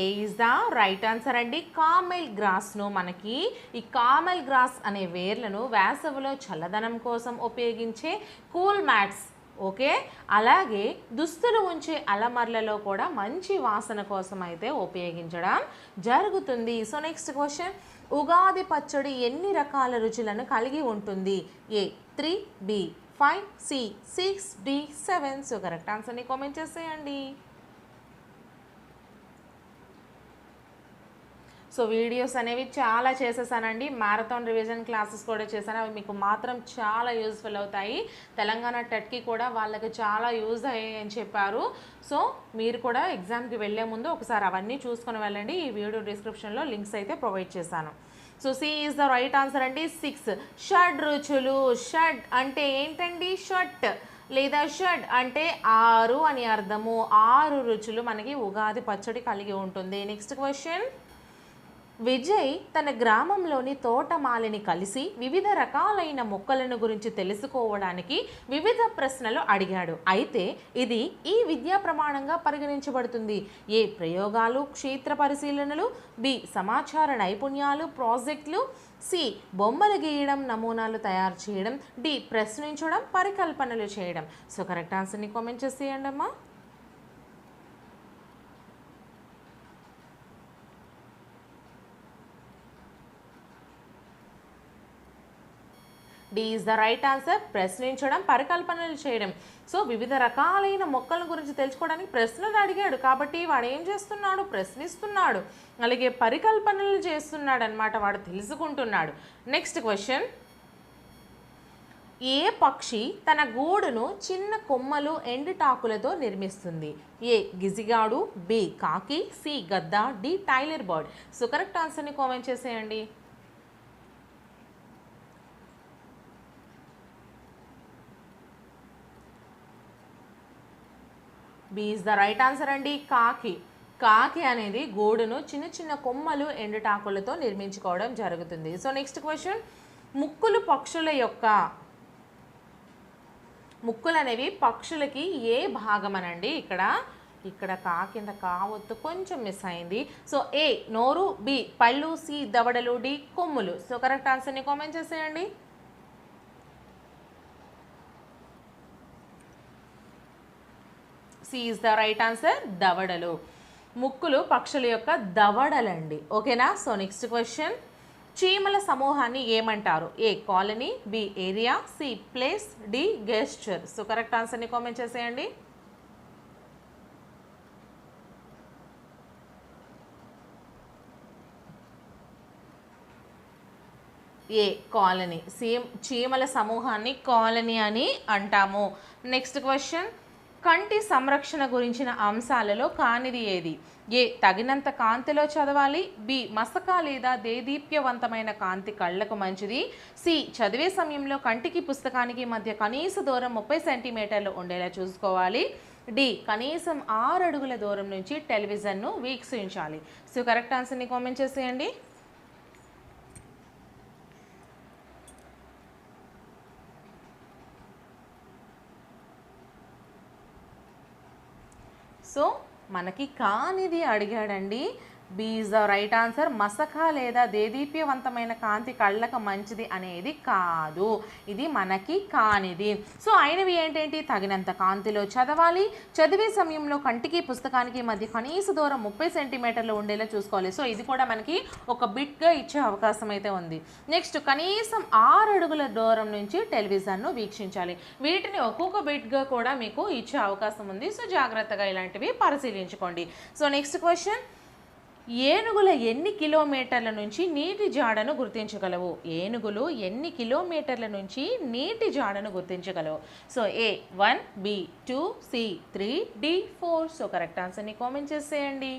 A is the right answer అండి. కామెల్ గ్రాస్ను మనకి ఈ కామెల్ గ్రాస్ అనే వేర్లను వేసవిలో చల్లదనం కోసం ఉపయోగించే కూల్ మ్యాట్స్, ఓకే, అలాగే దుస్తులు ఉంచే అలమర్లలో కూడా మంచి వాసన కోసం అయితే ఉపయోగించడం జరుగుతుంది. So next question. ఉగాది పచ్చడి ఎన్ని రకాల రుచులను కలిగి ఉంటుంది. A 3, B 5, C 6, D 7. So correct ఆన్సర్ని కామెంట్ చేసేయండి. సో వీడియోస్ అనేవి చాలా చేసేసానండి. మ్యారథాన్ రివిజన్ క్లాసెస్ కూడా చేశాను. అవి మీకు మాత్రం చాలా యూజ్ఫుల్ అవుతాయి. తెలంగాణ టెట్కి కూడా వాళ్ళకి చాలా యూజ్ అయ్యాయి అని చెప్పారు. సో మీరు కూడా ఎగ్జామ్కి వెళ్ళే ముందు ఒకసారి అవన్నీ చూసుకొని వెళ్ళండి. ఈ వీడియో డిస్క్రిప్షన్లో లింక్స్ అయితే ప్రొవైడ్ చేశాను. So C is the right answer అండి. 6 షడ్ రుచులు. షడ్ అంటే ఏంటండి, షట్ లేదా షడ్ అంటే 6 అని అర్థము. 6 రుచులు మనకి ఉగాది పచ్చడి కలిగి ఉంటుంది. Next question. విజయ్ తన గ్రామంలోని తోటమాలిని కలిసి వివిధ రకాలైన మొక్కలను గురించి తెలుసుకోవడానికి వివిధ ప్రశ్నలు అడిగాడు. అయితే ఇది ఈ విద్యా ప్రమాణంగా పరిగణించబడుతుంది. ఏ ప్రయోగాలు, క్షేత్ర పరిశీలనలు, బి సమాచార నైపుణ్యాలు, ప్రాజెక్టులు, సి బొమ్మలు గీయడం, నమూనాలు తయారు చేయడం, డి ప్రశ్నించడం, పరికల్పనలు చేయడం. సో కరెక్ట్ ఆన్సర్ని కామెంట్ చేసేయండి అమ్మా. D is the right answer. ప్రశ్నించడం, పరికల్పనలు చేయడం. సో వివిధ రకాలైన మొక్కల గురించి తెలుసుకోవడానికి ప్రశ్నలు అడిగాడు కాబట్టి వాడు ఏం చేస్తున్నాడు, ప్రశ్నిస్తున్నాడు, అలాగే పరికల్పనలు చేస్తున్నాడు అనమాట, వాడు తెలుసుకుంటున్నాడు. Next question. ఏ పక్షి తన గూడును చిన్న కొమ్మలు ఎండుటాకులతో నిర్మిస్తుంది. ఏ గిజిగాడు, బి కాకి, సి గద్ద, D tailor bird. So correct ఆన్సర్ని కామెంట్ చేసేయండి. B is the right answer అండి. కాకి. కాకి అనేది గూడును చిన్న కొమ్మలు ఎండుటాకులతో నిర్మించుకోవడం జరుగుతుంది. So next question. ముక్కులు అనేవి పక్షులకి ఏ భాగం అనండి. ఇక్కడ ఇక్కడ కా కింద కావొత్తు కొంచెం మిస్ అయింది. సో ఏ నోరు, బి పళ్ళు, సి దవడలు, డి కొమ్ములు. సో కరెక్ట్ ఆన్సర్ని కామెంట్ చేసేయండి. C is the right answer, దవడలు. ముక్కులు పక్షుల యొక్క దవడలండి. ఓకేనా. సో నెక్స్ట్ క్వశ్చన్, చీమల సమూహాన్ని ఏమంటారు? A colony, B area, C place, D gesture. So correct ఆన్సర్ని కామెంట్ చేసేయండి. A colony. చీమల సమూహాన్ని కాలనీ అని అంటాము. నెక్స్ట్ క్వశ్చన్, కంటి సంరక్షణ గురించిన అంశాలలో కానిది ఏది? ఏ తగినంత కాంతిలో చదవాలి, బి మసక లేదా దేదీప్యవంతమైన కాంతి కళ్ళకు మంచిది, సి చదివే సమయంలో కంటికి పుస్తకానికి మధ్య కనీస దూరం 30 సెంటీమీటర్లు ఉండేలా చూసుకోవాలి, డి కనీసం 6 అడుగుల దూరం నుంచి టెలివిజన్ను వీక్షించాలి. సో కరెక్ట్ ఆన్సర్ని కామెంట్ చేసేయండి. సో మనకి కానిది అడిగాడండి. B is the right answer. మసక లేదా దేదీప్యవంతమైన కాంతి కళ్ళకు మంచిది అనేది కాదు, ఇది మనకి కానిది. సో అయినవి ఏంటంటే తగినంత కాంతిలో చదవాలి, చదివే సమయంలో కంటికి పుస్తకానికి మధ్య కనీస దూరం 30 సెంటీమీటర్లు ఉండేలా చూసుకోవాలి. సో ఇది కూడా మనకి ఒక బిట్గా ఇచ్చే అవకాశం అయితే ఉంది. నెక్స్ట్ కనీసం 6 అడుగుల దూరం నుంచి టెలివిజన్ను వీక్షించాలి. వీటిని ఒక్కొక్క బిట్గా కూడా మీకు ఇచ్చే అవకాశం ఉంది. సో జాగ్రత్తగా ఇలాంటివి పరిశీలించుకోండి. సో నెక్స్ట్ క్వశ్చన్, ఏనుగుల ఎన్ని కిలోమీటర్ల నుంచి నీటి జాడను గుర్తించగలవు? ఏనుగులు ఎన్ని కిలోమీటర్ల నుంచి నీటి జాడను గుర్తించగలవు? So A 1, B 2, C 3, D 4. So correct ఆన్సర్ని కామెంట్ చేసేయండి.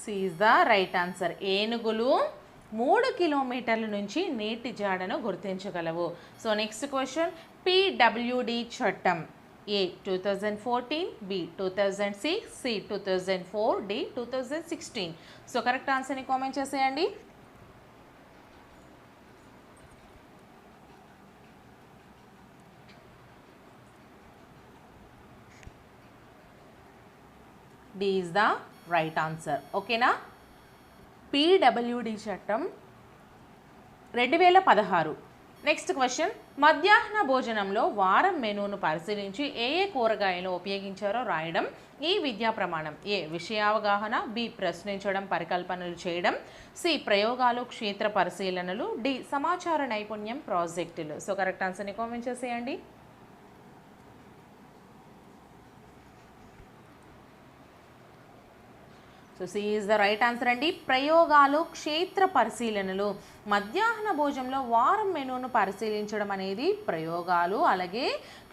C is the right answer. ఏనుగులు 3 కిలోమీటర్ల నుంచి నీటి జాడను గుర్తించగలవు. సో నెక్స్ట్ క్వశ్చన్, PWD చట్టం A 2014, B 2006, C 2004, D 2016. So correct ఆన్సర్ని కామెంట్ చేసేయండి. D is the right answer. ఓకేనా. PWD చట్టం 2016. నెక్స్ట్ క్వశ్చన్, మధ్యాహ్న భోజనంలో వారం మెనూను పరిశీలించి ఏ ఏ కూరగాయలు ఉపయోగించారో రాయడం ఈ విద్యా ప్రమాణం? ఏ విషయావగాహన, బి ప్రశ్నించడం పరికల్పనలు చేయడం, సి ప్రయోగాలు క్షేత్ర పరిశీలనలు, డి సమాచార నైపుణ్యం ప్రాజెక్టులు. సో కరెక్ట్ ఆన్సర్ని కామెంట్ చేసేయండి. So C is the right answer అండి. ప్రయోగాలు క్షేత్ర పరిశీలనలు. మధ్యాహ్న భోజనంలో వారం మెనూను పరిశీలించడం అనేది ప్రయోగాలు, అలాగే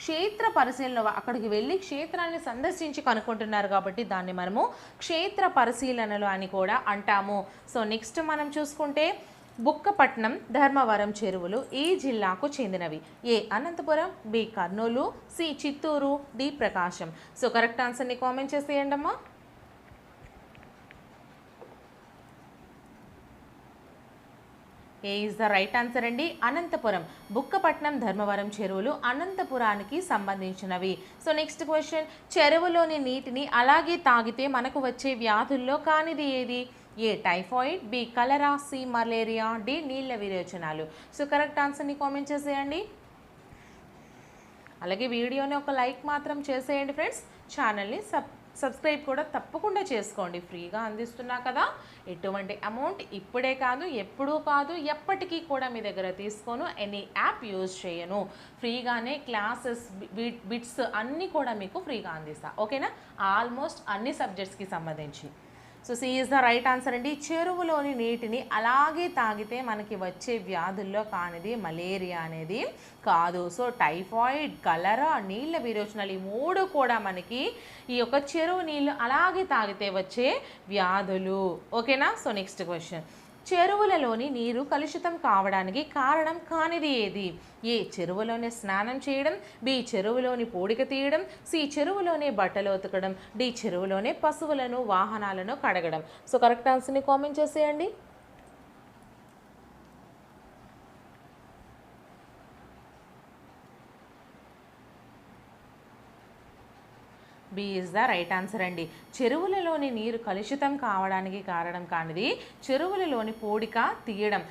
క్షేత్ర పరిశీలన అక్కడికి వెళ్ళి క్షేత్రాన్ని సందర్శించి కనుక్కుంటున్నారు కాబట్టి దాన్ని మనము క్షేత్ర పరిశీలనలు అని కూడా అంటాము. సో నెక్స్ట్ మనం చూసుకుంటే, బుక్కపట్నం, ధర్మవరం చెరువులు ఈ జిల్లాకు చెందినవి? A Anantapuram, B Kurnool, C Chittoor, D Prakasam. So correct ఆన్సర్ని కామెంట్ చేసేయండి అమ్మా. A is the right answer అండి. అనంతపురం. బుక్కపట్నం, ధర్మవరం చెరువులు అనంతపురానికి సంబంధించినవి. సో నెక్స్ట్ క్వశ్చన్, చెరువులోని నీటిని అలాగే తాగితే మనకు వచ్చే వ్యాధుల్లో కానిది ఏది? ఏ టైఫాయిడ్, బి కలరా, సి మలేరియా, డి నీళ్ళ విరేచనాలు. సో కరెక్ట్ ఆన్సర్ని కామెంట్ చేసేయండి. అలాగే వీడియోని ఒక లైక్ మాత్రం చేసేయండి ఫ్రెండ్స్. ఛానల్ని సబ్స్క్రైబ్ కూడా తప్పకుండా చేసుకోండి. ఫ్రీగా అందిస్తున్నా కదా, ఎటువంటి అమౌంట్ ఇప్పుడే కాదు, ఎప్పుడూ కాదు, ఎప్పటికీ కూడా మీ దగ్గర తీసుకోను, ఎనీ యాప్ యూజ్ చేయను. ఫ్రీగానే క్లాసెస్, బిట్స్ అన్నీ కూడా మీకు ఫ్రీగా అందిస్తా. ఓకేనా. ఆల్మోస్ట్ అన్ని సబ్జెక్ట్స్కి సంబంధించి. So C is the right answer అండి. చెరువులోని నీటిని అలాగే తాగితే మనకి వచ్చే వ్యాధుల్లో కానిది మలేరియా అనేది కాదు. సో టైఫాయిడ్, కలరా, నీళ్ళ విరోచనాలు ఈ 3 కూడా మనకి ఈ యొక్క చెరువు నీళ్ళు అలాగే తాగితే వచ్చే వ్యాధులు. ఓకేనా. సో నెక్స్ట్ క్వశ్చన్, చెరువులలోని నీరు కలుషితం కావడానికి కారణం కానిది ఏది? ఏ చెరువులోనే స్నానం చేయడం, బి చెరువులోని పూడిక తీయడం, సి చెరువులోనే బట్టలు ఉతకడం, డి చెరువులోనే పశువులను వాహనాలను కడగడం. సో కరెక్ట్ ఆన్సర్ని కామెంట్ చేసేయండి. B is the right answer అండి. చెరువులలోని నీరు కలుషితం కావడానికి కారణం కానిది చెరువులలోని పూడిక తీయడం.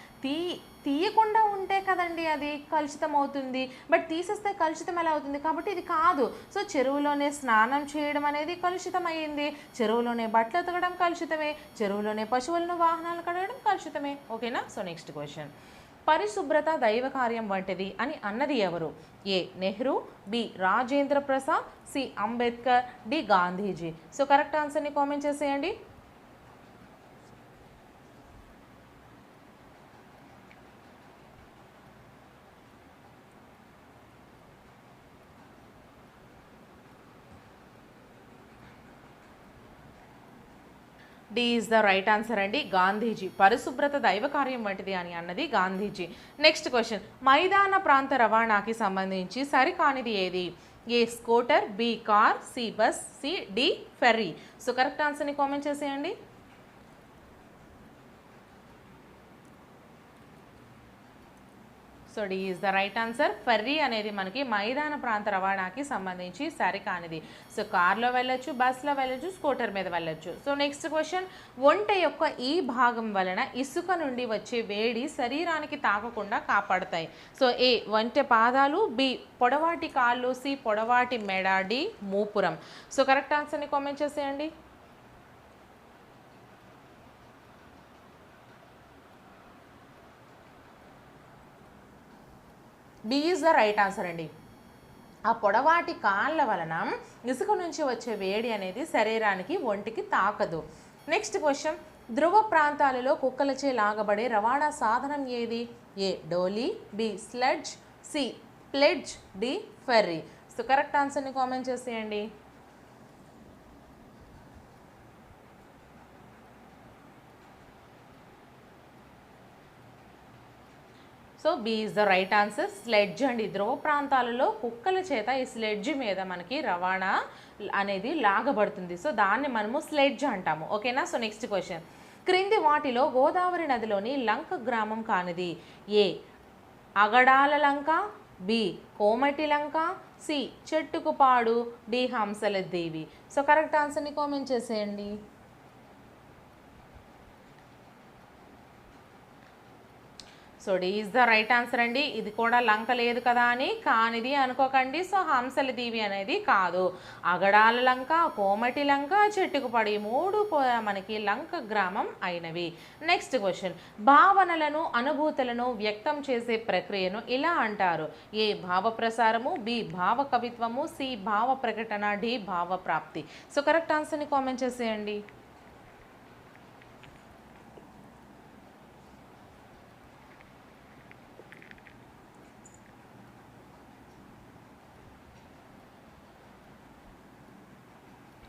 తీయకుండా ఉంటే కదండి అది కలుషితం అవుతుంది, బట్ తీసేస్తే కలుషితం ఎలా అవుతుంది, కాబట్టి ఇది కాదు. సో చెరువులోనే స్నానం చేయడం అనేది కలుషితం అయ్యింది, చెరువులోనే బట్టలు ఉతకడం కలుషితమే, చెరువులోనే పశువులను వాహనాలు కడగడం కలుషితమే. ఓకేనా. So next question. పరిశుభ్రత దైవ కార్యం వంటిది అని అన్నది ఎవరు? A Nehru, B Rajendra Prasad, C Ambedkar, D Gandhiji. So correct ఆన్సర్ని కామెంట్ చేసేయండి. D is the right answer అండి. గాంధీజీ. పరిశుభ్రత దైవ కార్యం వంటిది అని అన్నది గాంధీజీ. Next question. మైదాన ప్రాంత రవాణాకి సంబంధించి సరికానిది ఏది? A scooter, B car, C bus, C D ferry. So correct ఆన్సర్ని కామెంట్ చేసేయండి. So D is the right answer. Ferry అనేది మనకి మైదాన ప్రాంత రవాణాకి సంబంధించి సరికానిది. సో కార్లో వెళ్ళొచ్చు, బస్లో వెళ్ళొచ్చు, స్కూటర్ మీద వెళ్ళొచ్చు. So next question. ఒంట యొక్క ఈ భాగం వలన ఇసుక నుండి వచ్చే వేడి శరీరానికి తాకకుండా కాపాడుతాయి. సో ఏ ఒంటె పాదాలు, బి పొడవాటి కాళ్ళు, సి పొడవాటి మెడ, డి మూపురం. సో కరెక్ట్ ఆన్సర్ని కామెంట్ చేసేయండి. B is the right answer అండి. ఆ పొడవాటి కాళ్ళ వలన ఇసుక నుంచి వచ్చే వేడి అనేది శరీరానికి ఒంటికి తాకదు. Next question. ధ్రువ ప్రాంతాలలో కుక్కలచే లాగబడే రవాణా సాధనం ఏది? ఏ డోలీ, B sledge, C pledge, D ferry. So correct ఆన్సర్ని కామెంట్ చేసేయండి. So B is the right answer. Sledge అండి. ధ్రువ ప్రాంతాలలో కుక్కల చేత ఈ స్లెడ్జ్ మీద మనకి రవాణా అనేది లాగబడుతుంది. సో దాన్ని మనము స్లెడ్జ్ అంటాము. ఓకేనా. So next question. క్రింది వాటిలో గోదావరి నదిలోని లంక గ్రామం కానిది? A Agadala Lanka, B Komati Lanka, C Chettukupadu, D Hamsala Devi. So correct ఆన్సర్ని కామెంట్ చేసేయండి. So D is the right answer అండి. ఇది కూడా లంక లేదు కదా అని కానిది అనుకోకండి. సో హంసల దీవి అనేది కాదు. అగడాల లంక, కోమటి లంక, చెట్టుకుపడి మూడు మనకి లంక గ్రామం అయినవి. Next question. భావనలను, అనుభూతులను వ్యక్తం చేసే ప్రక్రియను ఇలా అంటారు. ఏ భావ ప్రసారము, బి భావ కవిత్వము, సి భావ ప్రకటన, డి భావ ప్రాప్తి. సో కరెక్ట్ ఆన్సర్ని కామెంట్ చేసేయండి.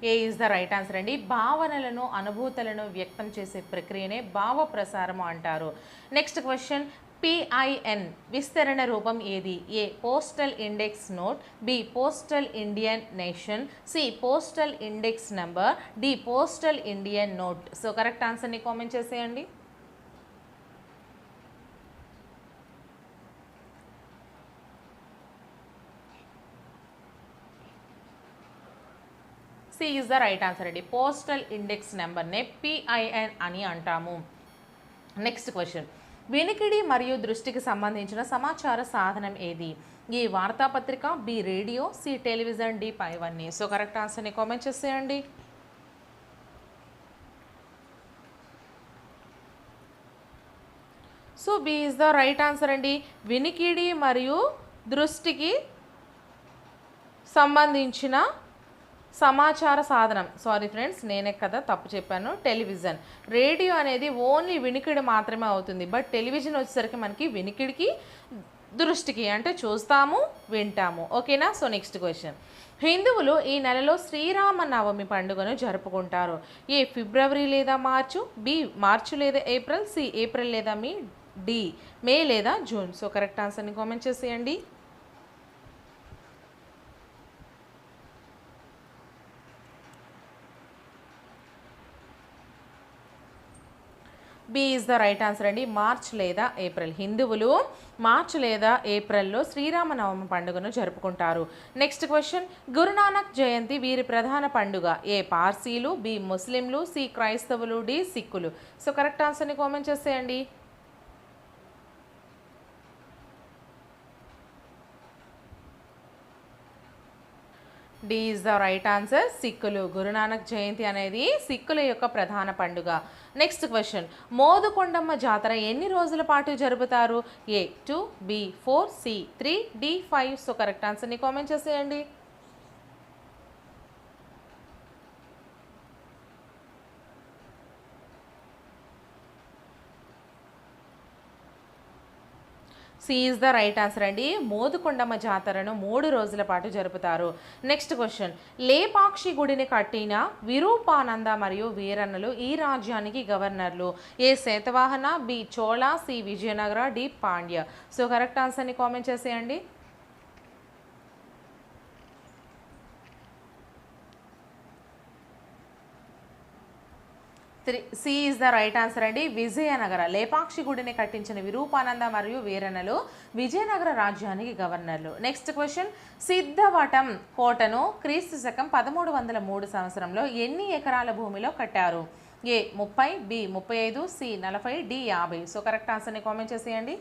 A is the right answer అండి. భావనలను, అనుభూతులను వ్యక్తం చేసే ప్రక్రియనే భావ ప్రసారము అంటారు. Next question. పిఐఎన్ విస్తరణ రూపం ఏది? A postal index note, B postal Indian nation, C postal index number, D postal Indian note. So correct ఆన్సర్ని కామెంట్ చేసేయండి. C is the right answer అండి. పోస్టల్ ఇండెక్స్ నెంబర్నే పిఐఎన్ అని అంటాము. Next question. వినికిడి మరియు దృష్టికి సంబంధించిన సమాచార సాధనం ఏది? ఏ వార్తాపత్రిక, B radio, C television, D పైవన్నీ. సో కరెక్ట్ ఆన్సర్ని కామెంట్ చేసేయండి. So B is the right answer అండి. వినికిడి మరియు దృష్టికి సంబంధించిన సమాచార సాధనం. సారీ ఫ్రెండ్స్, నేనే కదా తప్పు చెప్పాను. టెలివిజన్. రేడియో అనేది ఓన్లీ వినికిడి మాత్రమే అవుతుంది, బట్ టెలివిజన్ వచ్చేసరికి మనకి వినికిడికి, దృష్టికి, అంటే చూస్తాము, వింటాము. ఓకేనా. So next question. హిందువులు ఈ నెలలో శ్రీరామ నవమి పండుగను జరుపుకుంటారు. ఏ ఫిబ్రవరి లేదా మార్చు, బి మార్చు లేదా ఏప్రిల్, సి ఏప్రిల్ లేదా డి మే లేదా జూన్. సో కరెక్ట్ ఆన్సర్ని కామెంట్ చేసేయండి. B is the right answer అండి. మార్చ్ లేదా ఏప్రిల్. హిందువులు మార్చ్ లేదా ఏప్రిల్లో శ్రీరామనవమి పండుగను జరుపుకుంటారు. నెక్స్ట్ క్వశ్చన్, గురునానక్ జయంతి వీరి ప్రధాన పండుగ? ఏ పార్సీలు, బి ముస్లింలు, సి క్రైస్తవులు, డి సిక్కులు. సో కరెక్ట్ ఆన్సర్ని కామెంట్ చేసేయండి. D is the right answer. సిక్కులు. గురునానక్ జయంతి అనేది సిక్కుల యొక్క ప్రధాన పండుగ. నెక్స్ట్ క్వశ్చన్, మోదుకొండమ్మ జాతర ఎన్ని రోజుల పాటు జరుపుతారు? A 2, B 4, C 3, D 5. So correct ఆన్సర్ని కామెంట్ చేసేయండి. C is the right answer అండి. మోదుకొండమ్మ జాతరను 3 రోజుల పాటు జరుపుతారు. నెక్స్ట్ క్వశ్చన్, లేపాక్షి గుడిని కట్టిన విరూపానంద మరియు వీరన్నలు ఈ రాజ్యానికి గవర్నర్లు? A Satavahana, B Chola, C Vijayanagara, D Pandya. So correct ఆన్సర్ని కామెంట్ చేసేయండి. C is the right answer అండి. విజయనగర. లేపాక్షి గుడిని కట్టించిన విరూపానంద మరియు వీరన్నలు విజయనగర రాజ్యానికి గవర్నర్లు. నెక్స్ట్ క్వశ్చన్, సిద్ధవటం కోటను క్రీస్తు శకం 1303 సంవత్సరంలో ఎన్ని ఎకరాల భూమిలో కట్టారు? A 30, B 35, C 40, D 50. So correct ఆన్సర్ని కామెంట్ చేసేయండి.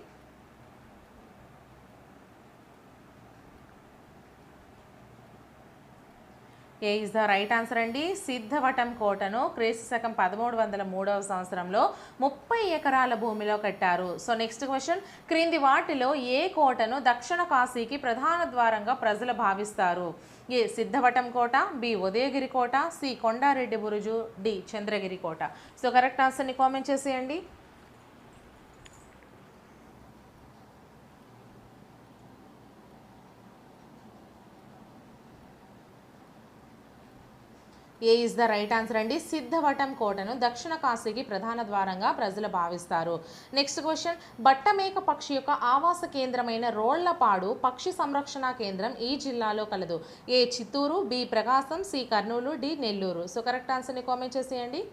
A is the right answer అండి. సిద్ధవటం కోటను క్రీస్తు శకం 1303 సంవత్సరంలో 30 ఎకరాల భూమిలో కట్టారు. సో నెక్స్ట్ క్వశ్చన్, క్రింది వాటిలో ఏ కోటను దక్షిణ కాశీకి ప్రధాన ద్వారంగా ప్రజలు భావిస్తారు? ఏ సిద్ధవటం కోట, బి ఉదయగిరి కోట, సి కొండారెడ్డి బురుజు, డి చంద్రగిరి కోట. సో కరెక్ట్ ఆన్సర్ని కామెంట్ చేసేయండి. A is the right answer అండి. సిద్ధవటం కోటను దక్షిణ కాశీకి ప్రధాన ద్వారంగా ప్రజలు భావిస్తారు. నెక్స్ట్ క్వశ్చన్, బట్టమేక పక్షి యొక్క ఆవాస కేంద్రమైన రోళ్లపాడు పక్షి సంరక్షణ కేంద్రం ఈ జిల్లాలో కలదు? A Chittoor, B Prakasam, C Kurnool, D Nellore. So correct ఆన్సర్ని కామెంట్ చేసేయండి.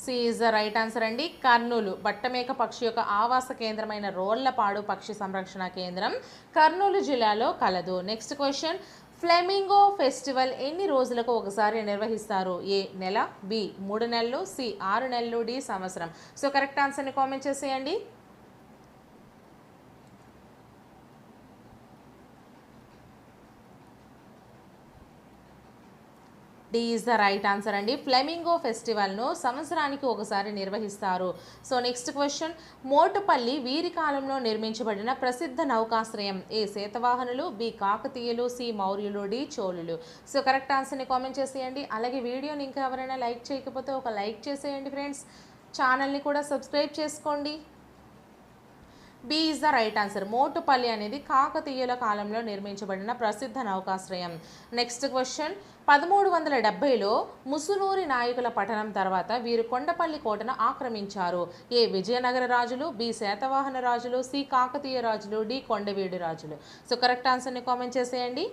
C is the right answer అండి. కర్నూలు. బట్టమేక పక్షి యొక్క ఆవాస కేంద్రమైన రోళ్లపాడు పక్షి సంరక్షణ కేంద్రం కర్నూలు జిల్లాలో కలదు. నెక్స్ట్ క్వశ్చన్, ఫ్లెమింగో ఫెస్టివల్ ఎన్ని రోజులకు ఒకసారి నిర్వహిస్తారు? ఏ నెల, బి 3 నెలలు, సి 6 నెలలు, డి సంవత్సరం. సో కరెక్ట్ ఆన్సర్ని కామెంట్ చేసేయండి. D is the right answer అండి. ఫ్లెమింగో ఫెస్టివల్ను సంవత్సరానికి ఒకసారి నిర్వహిస్తారు. సో నెక్స్ట్ క్వశ్చన్, మోటుపల్లి వీరి కాలంలో నిర్మించబడిన ప్రసిద్ధ నౌకాశ్రయం? ఏ శాతవాహనులు, బి కాకతీయులు, సి మౌర్యులు, డి చోళులు. సో కరెక్ట్ ఆన్సర్ని కామెంట్ చేసేయండి. అలాగే వీడియోని ఇంకా ఎవరైనా లైక్ చేయకపోతే ఒక లైక్ చేసేయండి ఫ్రెండ్స్. ఛానల్ని కూడా సబ్స్క్రైబ్ చేసుకోండి. B is the right answer. Motupalli అనేది కాకతీయుల కాలంలో నిర్మించబడిన ప్రసిద్ధ నౌకాశ్రయం. నెక్స్ట్ క్వశ్చన్, 1370లో ముసునూరి నాయకుల పతనం తర్వాత వీరు కొండపల్లి కోటను ఆక్రమించారు? ఏ విజయనగర రాజులు, బి శాతవాహన రాజులు, సి కాకతీయ రాజులు, డి కొండవీడు రాజులు. సో కరెక్ట్ ఆన్సర్ని కామెంట్ చేసేయండి.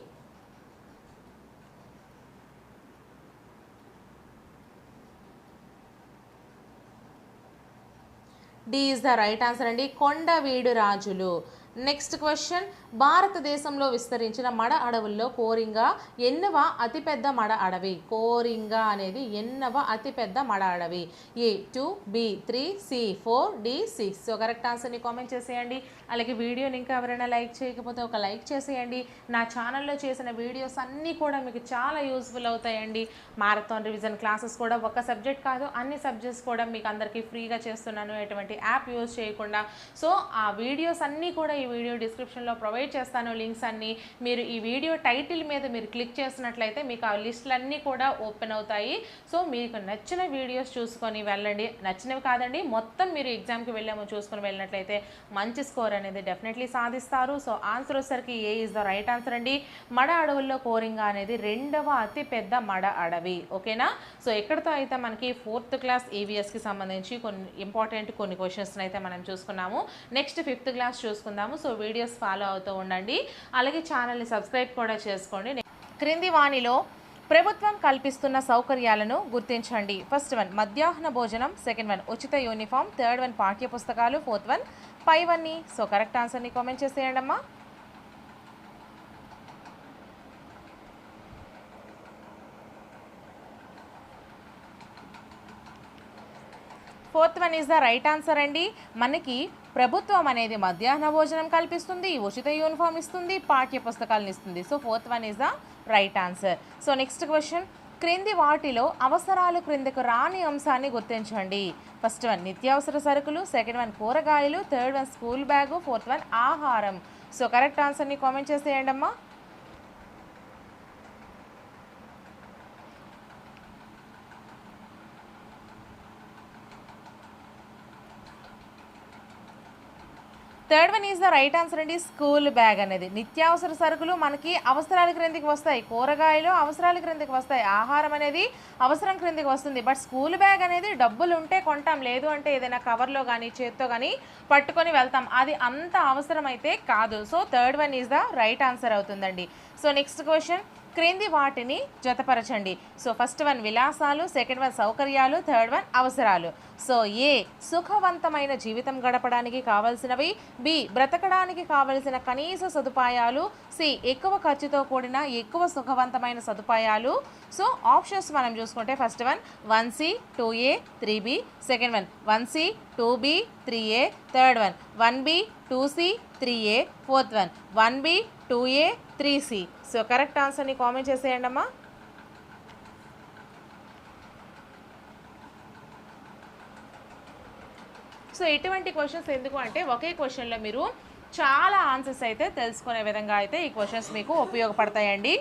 D is the right answer అండి. కొండవీడు రాజులు. నెక్స్ట్ క్వశ్చన్, భారతదేశంలో విస్తరించిన మడ అడవుల్లో కోరింగా ఎన్నవ అతిపెద్ద మడ అడవి? కోరింగా అనేది ఎన్నవ అతిపెద్ద మడ అడవి? A 2, B 3, C 4, D 6. So correct ఆన్సర్ని కామెంట్ చేసేయండి. అలాగే వీడియోని ఇంకా ఎవరైనా లైక్ చేయకపోతే ఒక లైక్ చేసేయండి. నా ఛానల్లో చేసిన వీడియోస్ అన్నీ కూడా మీకు చాలా యూస్ఫుల్ అవుతాయండి. మారథాన్ రివిజన్ క్లాసెస్ కూడా ఒక సబ్జెక్ట్ కాదు, అన్ని సబ్జెక్ట్స్ కూడా మీకు అందరికీ ఫ్రీగా చేస్తున్నాను, ఎటువంటి యాప్ యూజ్ చేయకుండా. సో ఆ వీడియోస్ అన్నీ కూడా ఈ వీడియో డిస్క్రిప్షన్లో ప్రొవైడ్ చేస్తాను లింక్స్ అన్నీ. మీరు ఈ వీడియో టైటిల్ మీద మీరు క్లిక్ చేసినట్లయితే మీకు ఆ లిస్టులన్నీ కూడా ఓపెన్ అవుతాయి. సో మీకు నచ్చిన వీడియోస్ చూసుకొని వెళ్ళండి. నచ్చినవి కాదండి, మొత్తం మీరు ఎగ్జామ్కి వెళ్ళామో చూసుకొని వెళ్ళినట్లయితే మంచి స్కోర్ అనేది డెఫినెట్లీ సాధిస్తారు. సో ఆన్సర్ వచ్చేసరికి ఏ ఈజ్ ద రైట్ ఆన్సర్ అండి. మడ అడవుల్లో కోరింగ అనేది 2వ అతిపెద్ద మడ అడవి. ఓకేనా. సో ఎక్కడితో అయితే మనకి 4th క్లాస్ ఈవీఎస్కి సంబంధించి కొన్ని క్వశ్చన్స్ అయితే మనం చూసుకున్నాము. నెక్స్ట్ 5th క్లాస్ చూసుకుందాము. సో వీడియోస్ ఫాలో అవుతూ ఉండండి. అలాగే ఛానల్ని సబ్స్క్రైబ్ కూడా చేసుకోండి. క్రింది వాణిలో ప్రభుత్వం కల్పిస్తున్న సౌకర్యాలను గుర్తించండి. ఫస్ట్ వన్ మధ్యాహ్న భోజనం, సెకండ్ వన్ ఉచిత యూనిఫామ్, థర్డ్ వన్ పాఠ్య పుస్తకాలు, ఫోర్త్ వన్ పైవన్నీ. సో కరెక్ట్ ఆన్సర్ని కామెంట్ చేసేయండి అమ్మా. Fourth one is the right answer అండి. మనకి ప్రభుత్వం అనేది మధ్యాహ్న భోజనం కల్పిస్తుంది, ఉచిత యూనిఫామ్ ఇస్తుంది, పాఠ్య పుస్తకాలను ఇస్తుంది. So fourth one is the right answer. So next question, క్రింది వాటిలో అవసరాలు క్రిందకు రాని అంశాన్ని గుర్తించండి. ఫస్ట్ వన్ నిత్యావసర సరుకులు, సెకండ్ వన్ కూరగాయలు, third one school bag, fourth one ఆహారం. సో కరెక్ట్ ఆన్సర్ని కామెంట్ చేసేయండి అమ్మా. Third one is the right answer అండి. స్కూల్ బ్యాగ్ అనేది నిత్యావసర సరుకులు మనకి అవసరాల క్రిందికి వస్తాయి, కూరగాయలు అవసరాల క్రిందికి వస్తాయి, ఆహారం అనేది అవసరం క్రిందికి వస్తుంది. బట్ స్కూల్ బ్యాగ్ అనేది డబ్బులు ఉంటే కొంటాం, లేదు అంటే ఏదైనా కవర్లో కానీ చేత్తో కానీ పట్టుకొని వెళ్తాం, అది అంత అవసరం అయితే కాదు. So third one is the right answer అవుతుందండి. సో నెక్స్ట్ క్వశ్చన్, క్రింది వాటిని జతపరచండి. సో ఫస్ట్ వన్ విలాసాలు, సెకండ్ వన్ సౌకర్యాలు, థర్డ్ వన్ అవసరాలు. సో ఏ సుఖవంతమైన జీవితం గడపడానికి కావలసినవి, బి బ్రతకడానికి కావలసిన కనీస సదుపాయాలు, సి ఎక్కువ ఖర్చుతో కూడిన ఎక్కువ సుఖవంతమైన సదుపాయాలు. సో ఆప్షన్స్ మనం చూసుకుంటే first one 1C 2A 3B, second one 1C 2B 3A, third one 1B 2C 3A, fourth one 1B 2A 3C. So correct ఆన్సర్ని కామెంట్ చేసేయండి అమ్మా. సో ఇటువంటి క్వశ్చన్స్ ఎందుకు అంటే ఒకే క్వశ్చన్లో మీరు చాలా ఆన్సర్స్ అయితే తెలుసుకునే విధంగా అయితే ఈ క్వశ్చన్స్ మీకు ఉపయోగపడతాయండి.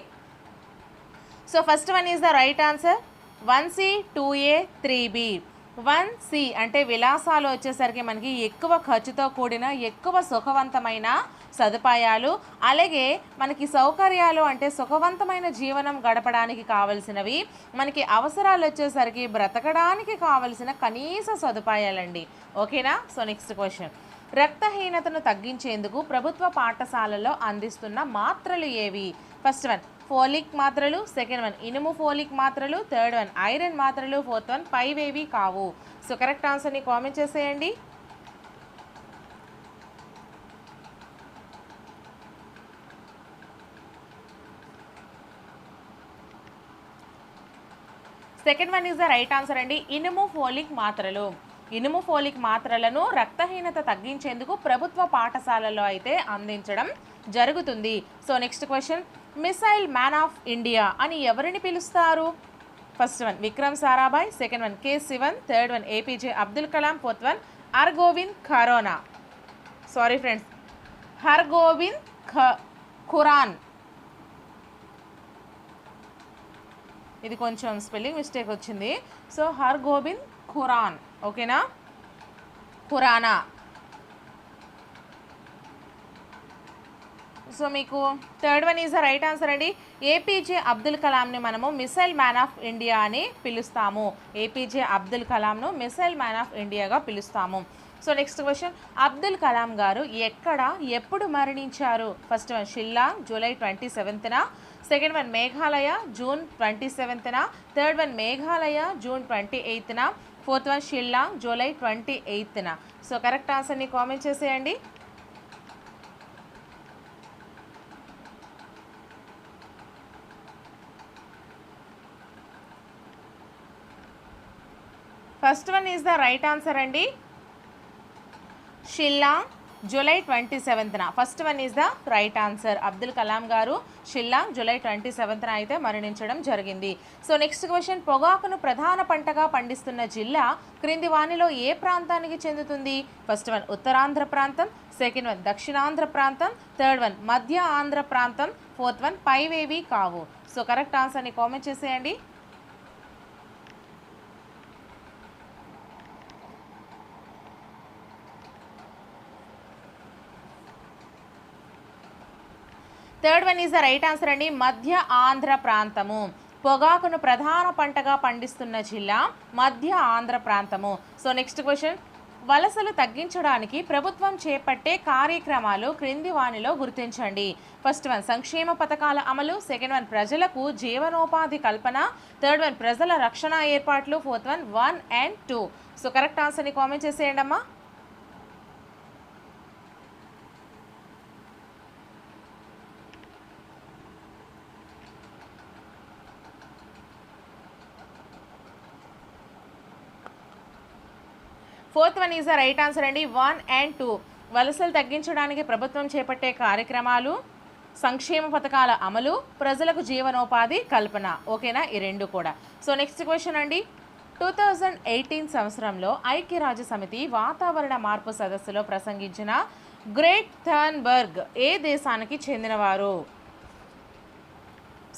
So first one is the right answer 1C 2A 3B. 1C అంటే విలాసాలు వచ్చేసరికి మనకి ఎక్కువ ఖర్చుతో కూడిన ఎక్కువ సుఖవంతమైన సదుపాయాలు, అలాగే మనకి సౌకర్యాలు అంటే సుఖవంతమైన జీవనం గడపడానికి కావలసినవి, మనకి అవసరాలు వచ్చేసరికి బ్రతకడానికి కావలసిన కనీస సదుపాయాలండి. ఓకేనా. సో నెక్స్ట్ క్వశ్చన్, రక్తహీనతను తగ్గించేందుకు ప్రభుత్వ పాఠశాలల్లో అందిస్తున్న మాత్రలు ఏవి? ఫస్ట్ వన్ ఫోలిక్ మాత్రలు, సెకండ్ వన్ ఇనుము ఫోలిక్ మాత్రలు, థర్డ్ వన్ ఐరన్ మాత్రలు, ఫోర్త్ వన్ పైవేవి కావు. సో కరెక్ట్ ఆన్సర్ని కామెంట్ చేసేయండి. Second one is the right answer అండి. ఇనుము ఫోలిక్ మాత్రలు. ఇనుము ఫోలిక్ మాత్రలను రక్తహీనత తగ్గించేందుకు ప్రభుత్వ పాఠశాలలో అయితే అందించడం జరుగుతుంది. So next question, missile man of India అని ఎవరిని పిలుస్తారు? First one Vikram Sarabhai, second one K Sivan, third one APJ Abdul Kalam, fourth one Hargobind Khorana. Sorry friends, Hargobind Khurana. ఇది కొంచెం స్పెల్లింగ్ మిస్టేక్ వచ్చింది. సో హర్గోవింద్ ఖురాన్. ఓకేనా, ఖురానా. సో మీకు third one is the right answer అండి. APJ అబ్దుల్ కలాంని మనము మిసైల్ మ్యాన్ ఆఫ్ ఇండియా అని పిలుస్తాము. APJ అబ్దుల్ కలాంను మిసైల్ మ్యాన్ ఆఫ్ ఇండియాగా పిలుస్తాము. So next question, Abdul Kalam garu ఎక్కడ ఎప్పుడు మరణించారు? ఫస్ట్ వన్ షిల్లాంగ్ జూలై 27న, సెకండ్ వన్ మేఘాలయ జూన్ 27న, థర్డ్ వన్ మేఘాలయ జూన్ 28న, ఫోర్త్ వన్ షిల్లాంగ్ జూలై 28న. సో కరెక్ట్ ఆన్సర్ని కామెంట్ చేసేయండి. First one is the right answer అండి. షిల్లాంగ్ జూలై 27న. First one is the right answer. Abdul Kalam garu Shillong July 27న అయితే మరణించడం జరిగింది. సో నెక్స్ట్ క్వశ్చన్, పొగాకును ప్రధాన పంటగా పండిస్తున్న జిల్లా క్రింది వానిలో ఏ ప్రాంతానికి చెందుతుంది? ఫస్ట్ వన్ ఉత్తరాంధ్ర ప్రాంతం, సెకండ్ వన్ దక్షిణాంధ్ర ప్రాంతం, థర్డ్ వన్ మధ్య ఆంధ్ర ప్రాంతం, ఫోర్త్ వన్ పైవేవి కావు. సో కరెక్ట్ ఆన్సర్ని కామెంట్ చేసేయండి. Third one is the right answer అండి, మధ్య ఆంధ్ర ప్రాంతము. పొగాకును ప్రధాన పంటగా పండిస్తున్న జిల్లా మధ్య ఆంధ్ర ప్రాంతము. సో నెక్స్ట్ క్వశ్చన్, వలసలు తగ్గించడానికి ప్రభుత్వం చేపట్టే కార్యక్రమాలు క్రింది వానిలో గుర్తించండి. ఫస్ట్ వన్ సంక్షేమ పథకాల అమలు, సెకండ్ వన్ ప్రజలకు జీవనోపాధి కల్పన, థర్డ్ వన్ ప్రజల రక్షణ ఏర్పాట్లు, fourth one 1 and 2. So correct ఆన్సర్ని కామెంట్ చేసేయండి అమ్మా. Fourth one is the right answer అండి, 1 and 2. వలసలు తగ్గించడానికి ప్రభుత్వం చేపట్టే కార్యక్రమాలు, సంక్షేమ పథకాల అమలు, ప్రజలకు జీవనోపాధి కల్పన. ఓకేనా, ఈ రెండు కూడా. సో నెక్స్ట్ క్వశ్చన్ అండి, 2018 సంవత్సరంలో ఐక్యరాజ్య సమితి వాతావరణ మార్పు సదస్సులో ప్రసంగించిన గ్రేట్ థర్న్బర్గ్ ఏ దేశానికి చెందినవారు?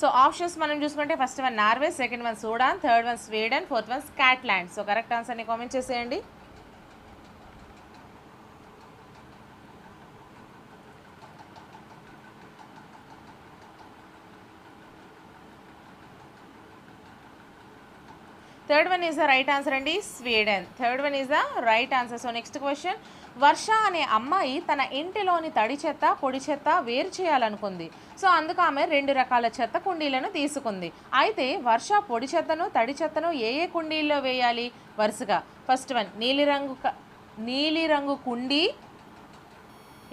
సో ఆప్షన్స్ మనం చూసుకుంటే first one Norway, second one Sudan, third one Sweden, fourth one Scotland. So correct ఆన్సర్ని కామెంట్ చేసేయండి. Third one is the right answer అండి, Sweden. Third one is the right answer. So next question, Varsha అనే అమ్మాయి తన ఇంటిలోని తడి చెత్త పొడి చెత్త వేరు చేయాలనుకుంది. సో అందుకు ఆమె 2 రకాల చెత్త కుండీలను తీసుకుంది. అయితే వర్ష పొడి చెత్తను తడి చెత్తను ఏ కుండీల్లో వేయాలి? వరుసగా ఫస్ట్ వన్ నీలిరంగు కుండీ,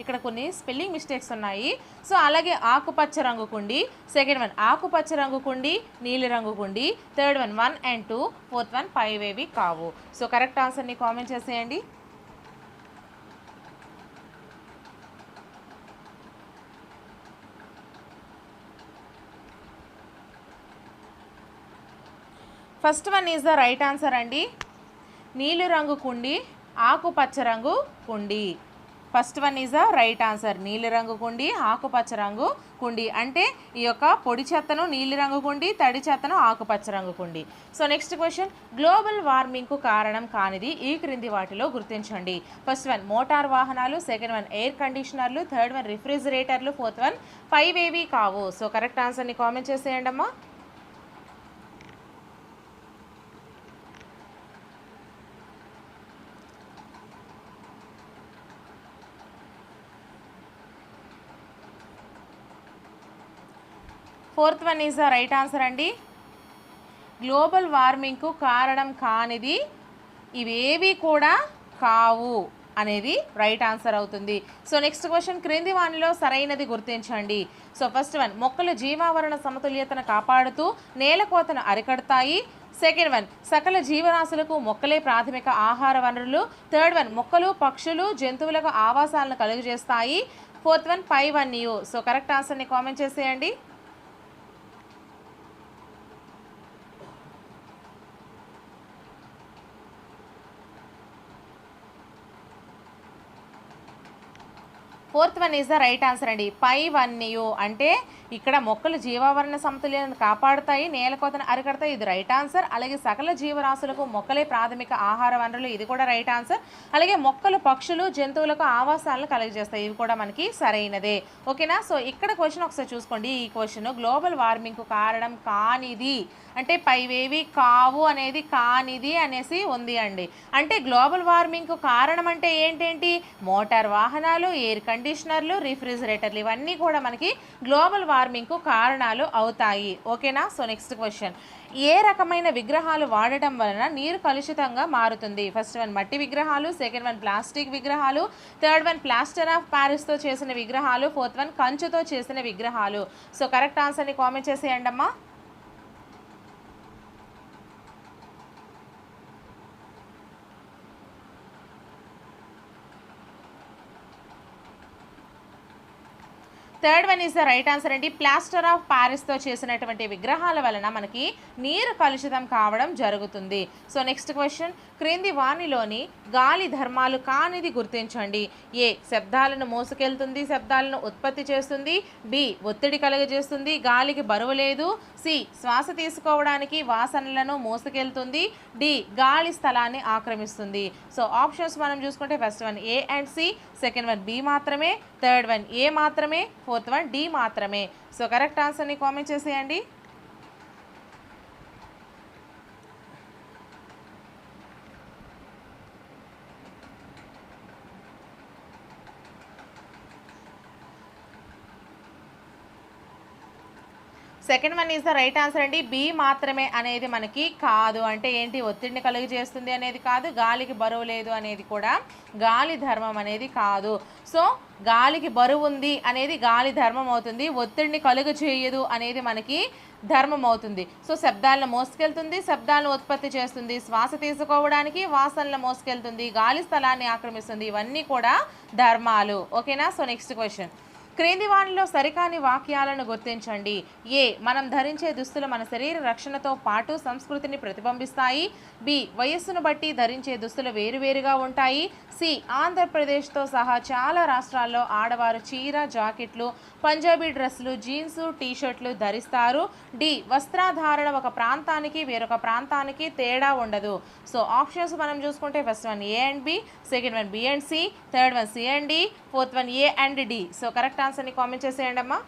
ఇక్కడ కొన్ని స్పెల్లింగ్ మిస్టేక్స్ ఉన్నాయి. సో అలాగే ఆకుపచ్చ రంగు కుండి, సెకండ్ వన్ ఆకుపచ్చ రంగు కుండి, నీలిరంగు కుండి, third one 1 and 2, fourth one 5 ఏవి కావు. సో కరెక్ట్ ఆన్సర్ని కామెంట్ చేసేయండి. First one is the right answer అండి, నీలిరంగు కుండి, ఆకుపచ్చ రంగు కుండి. First one is the right answer, నీలిరంగు కుండి, ఆకుపచ్చ రంగు కుండి. అంటే ఈ యొక్క పొడి చెత్తను నీలిరంగు కుండి, తడి చెత్తను ఆకుపచ్చ రంగు కుండి. సో నెక్స్ట్ క్వశ్చన్, గ్లోబల్ వార్మింగ్కు కారణం కానిది ఈ క్రింది వాటిలో గుర్తించండి. ఫస్ట్ వన్ మోటార్ వాహనాలు, సెకండ్ వన్ ఎయిర్ కండిషనర్లు, థర్డ్ వన్ రిఫ్రిజిరేటర్లు, ఫోర్త్ వన్ 5 ఏవి కావు. సో కరెక్ట్ ఆన్సర్ని కామెంట్ చేసేయండి అమ్మా. Fourth one is the right answer అండి, గ్లోబల్ వార్మింగ్కు కారణం కానిది ఇవేవి కూడా కావు అనేది రైట్ ఆన్సర్ అవుతుంది. సో నెక్స్ట్ క్వశ్చన్, క్రింది వానిలో సరైనది గుర్తించండి. సో ఫస్ట్ వన్ మొక్కలు జీవావరణ సమతుల్యతను కాపాడుతూ నేలకోతను అరికడతాయి, సెకండ్ వన్ సకల జీవరాశులకు మొక్కలే ప్రాథమిక ఆహార వనరులు, థర్డ్ వన్ మొక్కలు పక్షులు జంతువులకు ఆవాసాలను కలుగజేస్తాయి, fourth one 5 and 2. So correct ఆన్సర్ని కామెంట్ చేసేయండి. Fourth one is the right answer అండి, 5 and 2. అంటే ఇక్కడ మొక్కలు జీవావరణ సమతుల్యతను కాపాడుతాయి, నేలకోతను అరికడతాయి, ఇది రైట్ ఆన్సర్. అలాగే సకల జీవరాశులకు మొక్కలే ప్రాథమిక ఆహార వనరులు, ఇది కూడా రైట్ ఆన్సర్. అలాగే మొక్కలు పక్షులు జంతువులకు ఆవాసాలను కలుగజేస్తాయి, ఇవి కూడా మనకి సరైనదే. ఓకేనా. సో ఇక్కడ క్వశ్చన్ ఒకసారి చూసుకోండి. ఈ క్వశ్చన్ గ్లోబల్ వార్మింగ్కు కారణం కానిది అంటే 5 ఏవి కావు అనేది కానిది అనేసి ఉంది అండి. అంటే గ్లోబల్ వార్మింగ్కు కారణం అంటే ఏంటేంటి? మోటార్ వాహనాలు, ఎయిర్ కండిషనర్లు, రిఫ్రిజిరేటర్లు, ఇవన్నీ కూడా మనకి గ్లోబల్ వార్మింగ్కు కారణాలు అవుతాయి. ఓకేనా. సో నెక్స్ట్ క్వశ్చన్, ఏ రకమైన విగ్రహాలు వాడటం వలన నీరు కలుషితంగా మారుతుంది? ఫస్ట్ వన్ మట్టి విగ్రహాలు, సెకండ్ వన్ ప్లాస్టిక్ విగ్రహాలు, థర్డ్ వన్ ప్లాస్టర్ ఆఫ్ ప్యారిస్తో చేసిన విగ్రహాలు, ఫోర్త్ వన్ కంచుతో చేసిన విగ్రహాలు. సో కరెక్ట్ ఆన్సర్ని కామెంట్ చేసేయండి అమ్మా. Third one is the right answer అండి, ప్లాస్టర్ ఆఫ్ ప్యారిస్తో చేసినటువంటి విగ్రహాల వలన మనకి నీరు కలుషితం కావడం జరుగుతుంది. సో నెక్స్ట్ క్వశ్చన్, క్రింది వానిలోని గాలి ధర్మాలు కానిది గుర్తించండి. ఏ శబ్దాలను మోసుకెళ్తుంది, శబ్దాలను ఉత్పత్తి చేస్తుంది, బి ఒత్తిడి కలుగజేస్తుంది, గాలికి బరువు లేదు, సి శ్వాస తీసుకోవడానికి వాసనలను మోసుకెళ్తుంది, డి గాలి స్థలాన్ని ఆక్రమిస్తుంది. సో ఆప్షన్స్ మనం చూసుకుంటే first one A and C, second one B మాత్రమే, థర్డ్ వన్ ఏ మాత్రమే, ఫోర్త్ వన్ డి మాత్రమే. సో కరెక్ట్ ఆన్సర్ని కామెంట్ చేసేయండి. Second one is the right answer అండి. బి మాత్రమే అనేది మనకి కాదు. అంటే ఏంటి, ఒత్తిడిని కలుగు చేస్తుంది అనేది కాదు, గాలికి బరువు లేదు అనేది కూడా గాలి ధర్మం అనేది కాదు. సో గాలికి బరువు ఉంది అనేది గాలి ధర్మం అవుతుంది, ఒత్తిడిని కలుగు చేయదు అనేది మనకి ధర్మం అవుతుంది. సో శబ్దాలను మోసుకెళ్తుంది, శబ్దాలను ఉత్పత్తి చేస్తుంది, శ్వాస తీసుకోవడానికి వాసనలు మోసుకెళ్తుంది, గాలి స్థలాన్ని ఆక్రమిస్తుంది, ఇవన్నీ కూడా ధర్మాలు. ఓకేనా. సో నెక్స్ట్ క్వశ్చన్, క్రింది వాటిలో సరికాని వాక్యాలను గుర్తించండి. ఏ, మనం ధరించే దుస్తులు మన శరీర రక్షణతో పాటు సంస్కృతిని ప్రతిబింబిస్తాయి. బి, వయస్సును బట్టి ధరించే దుస్తులు వేరువేరుగా ఉంటాయి. సి, ఆంధ్రప్రదేశ్తో సహా చాలా రాష్ట్రాల్లో ఆడవారు చీర, జాకెట్లు, పంజాబీ డ్రెస్సులు, జీన్సు, టీషర్ట్లు ధరిస్తారు. డి, వస్త్రధారణ ఒక ప్రాంతానికి వేరొక ప్రాంతానికి తేడా ఉండదు. సో ఆప్షన్స్ మనం చూసుకుంటే first one A and B, second one B and C, third one C and D, fourth one A and D. So correct ఆన్సర్ని కామెంట్ చేసేయండి అమ్మా.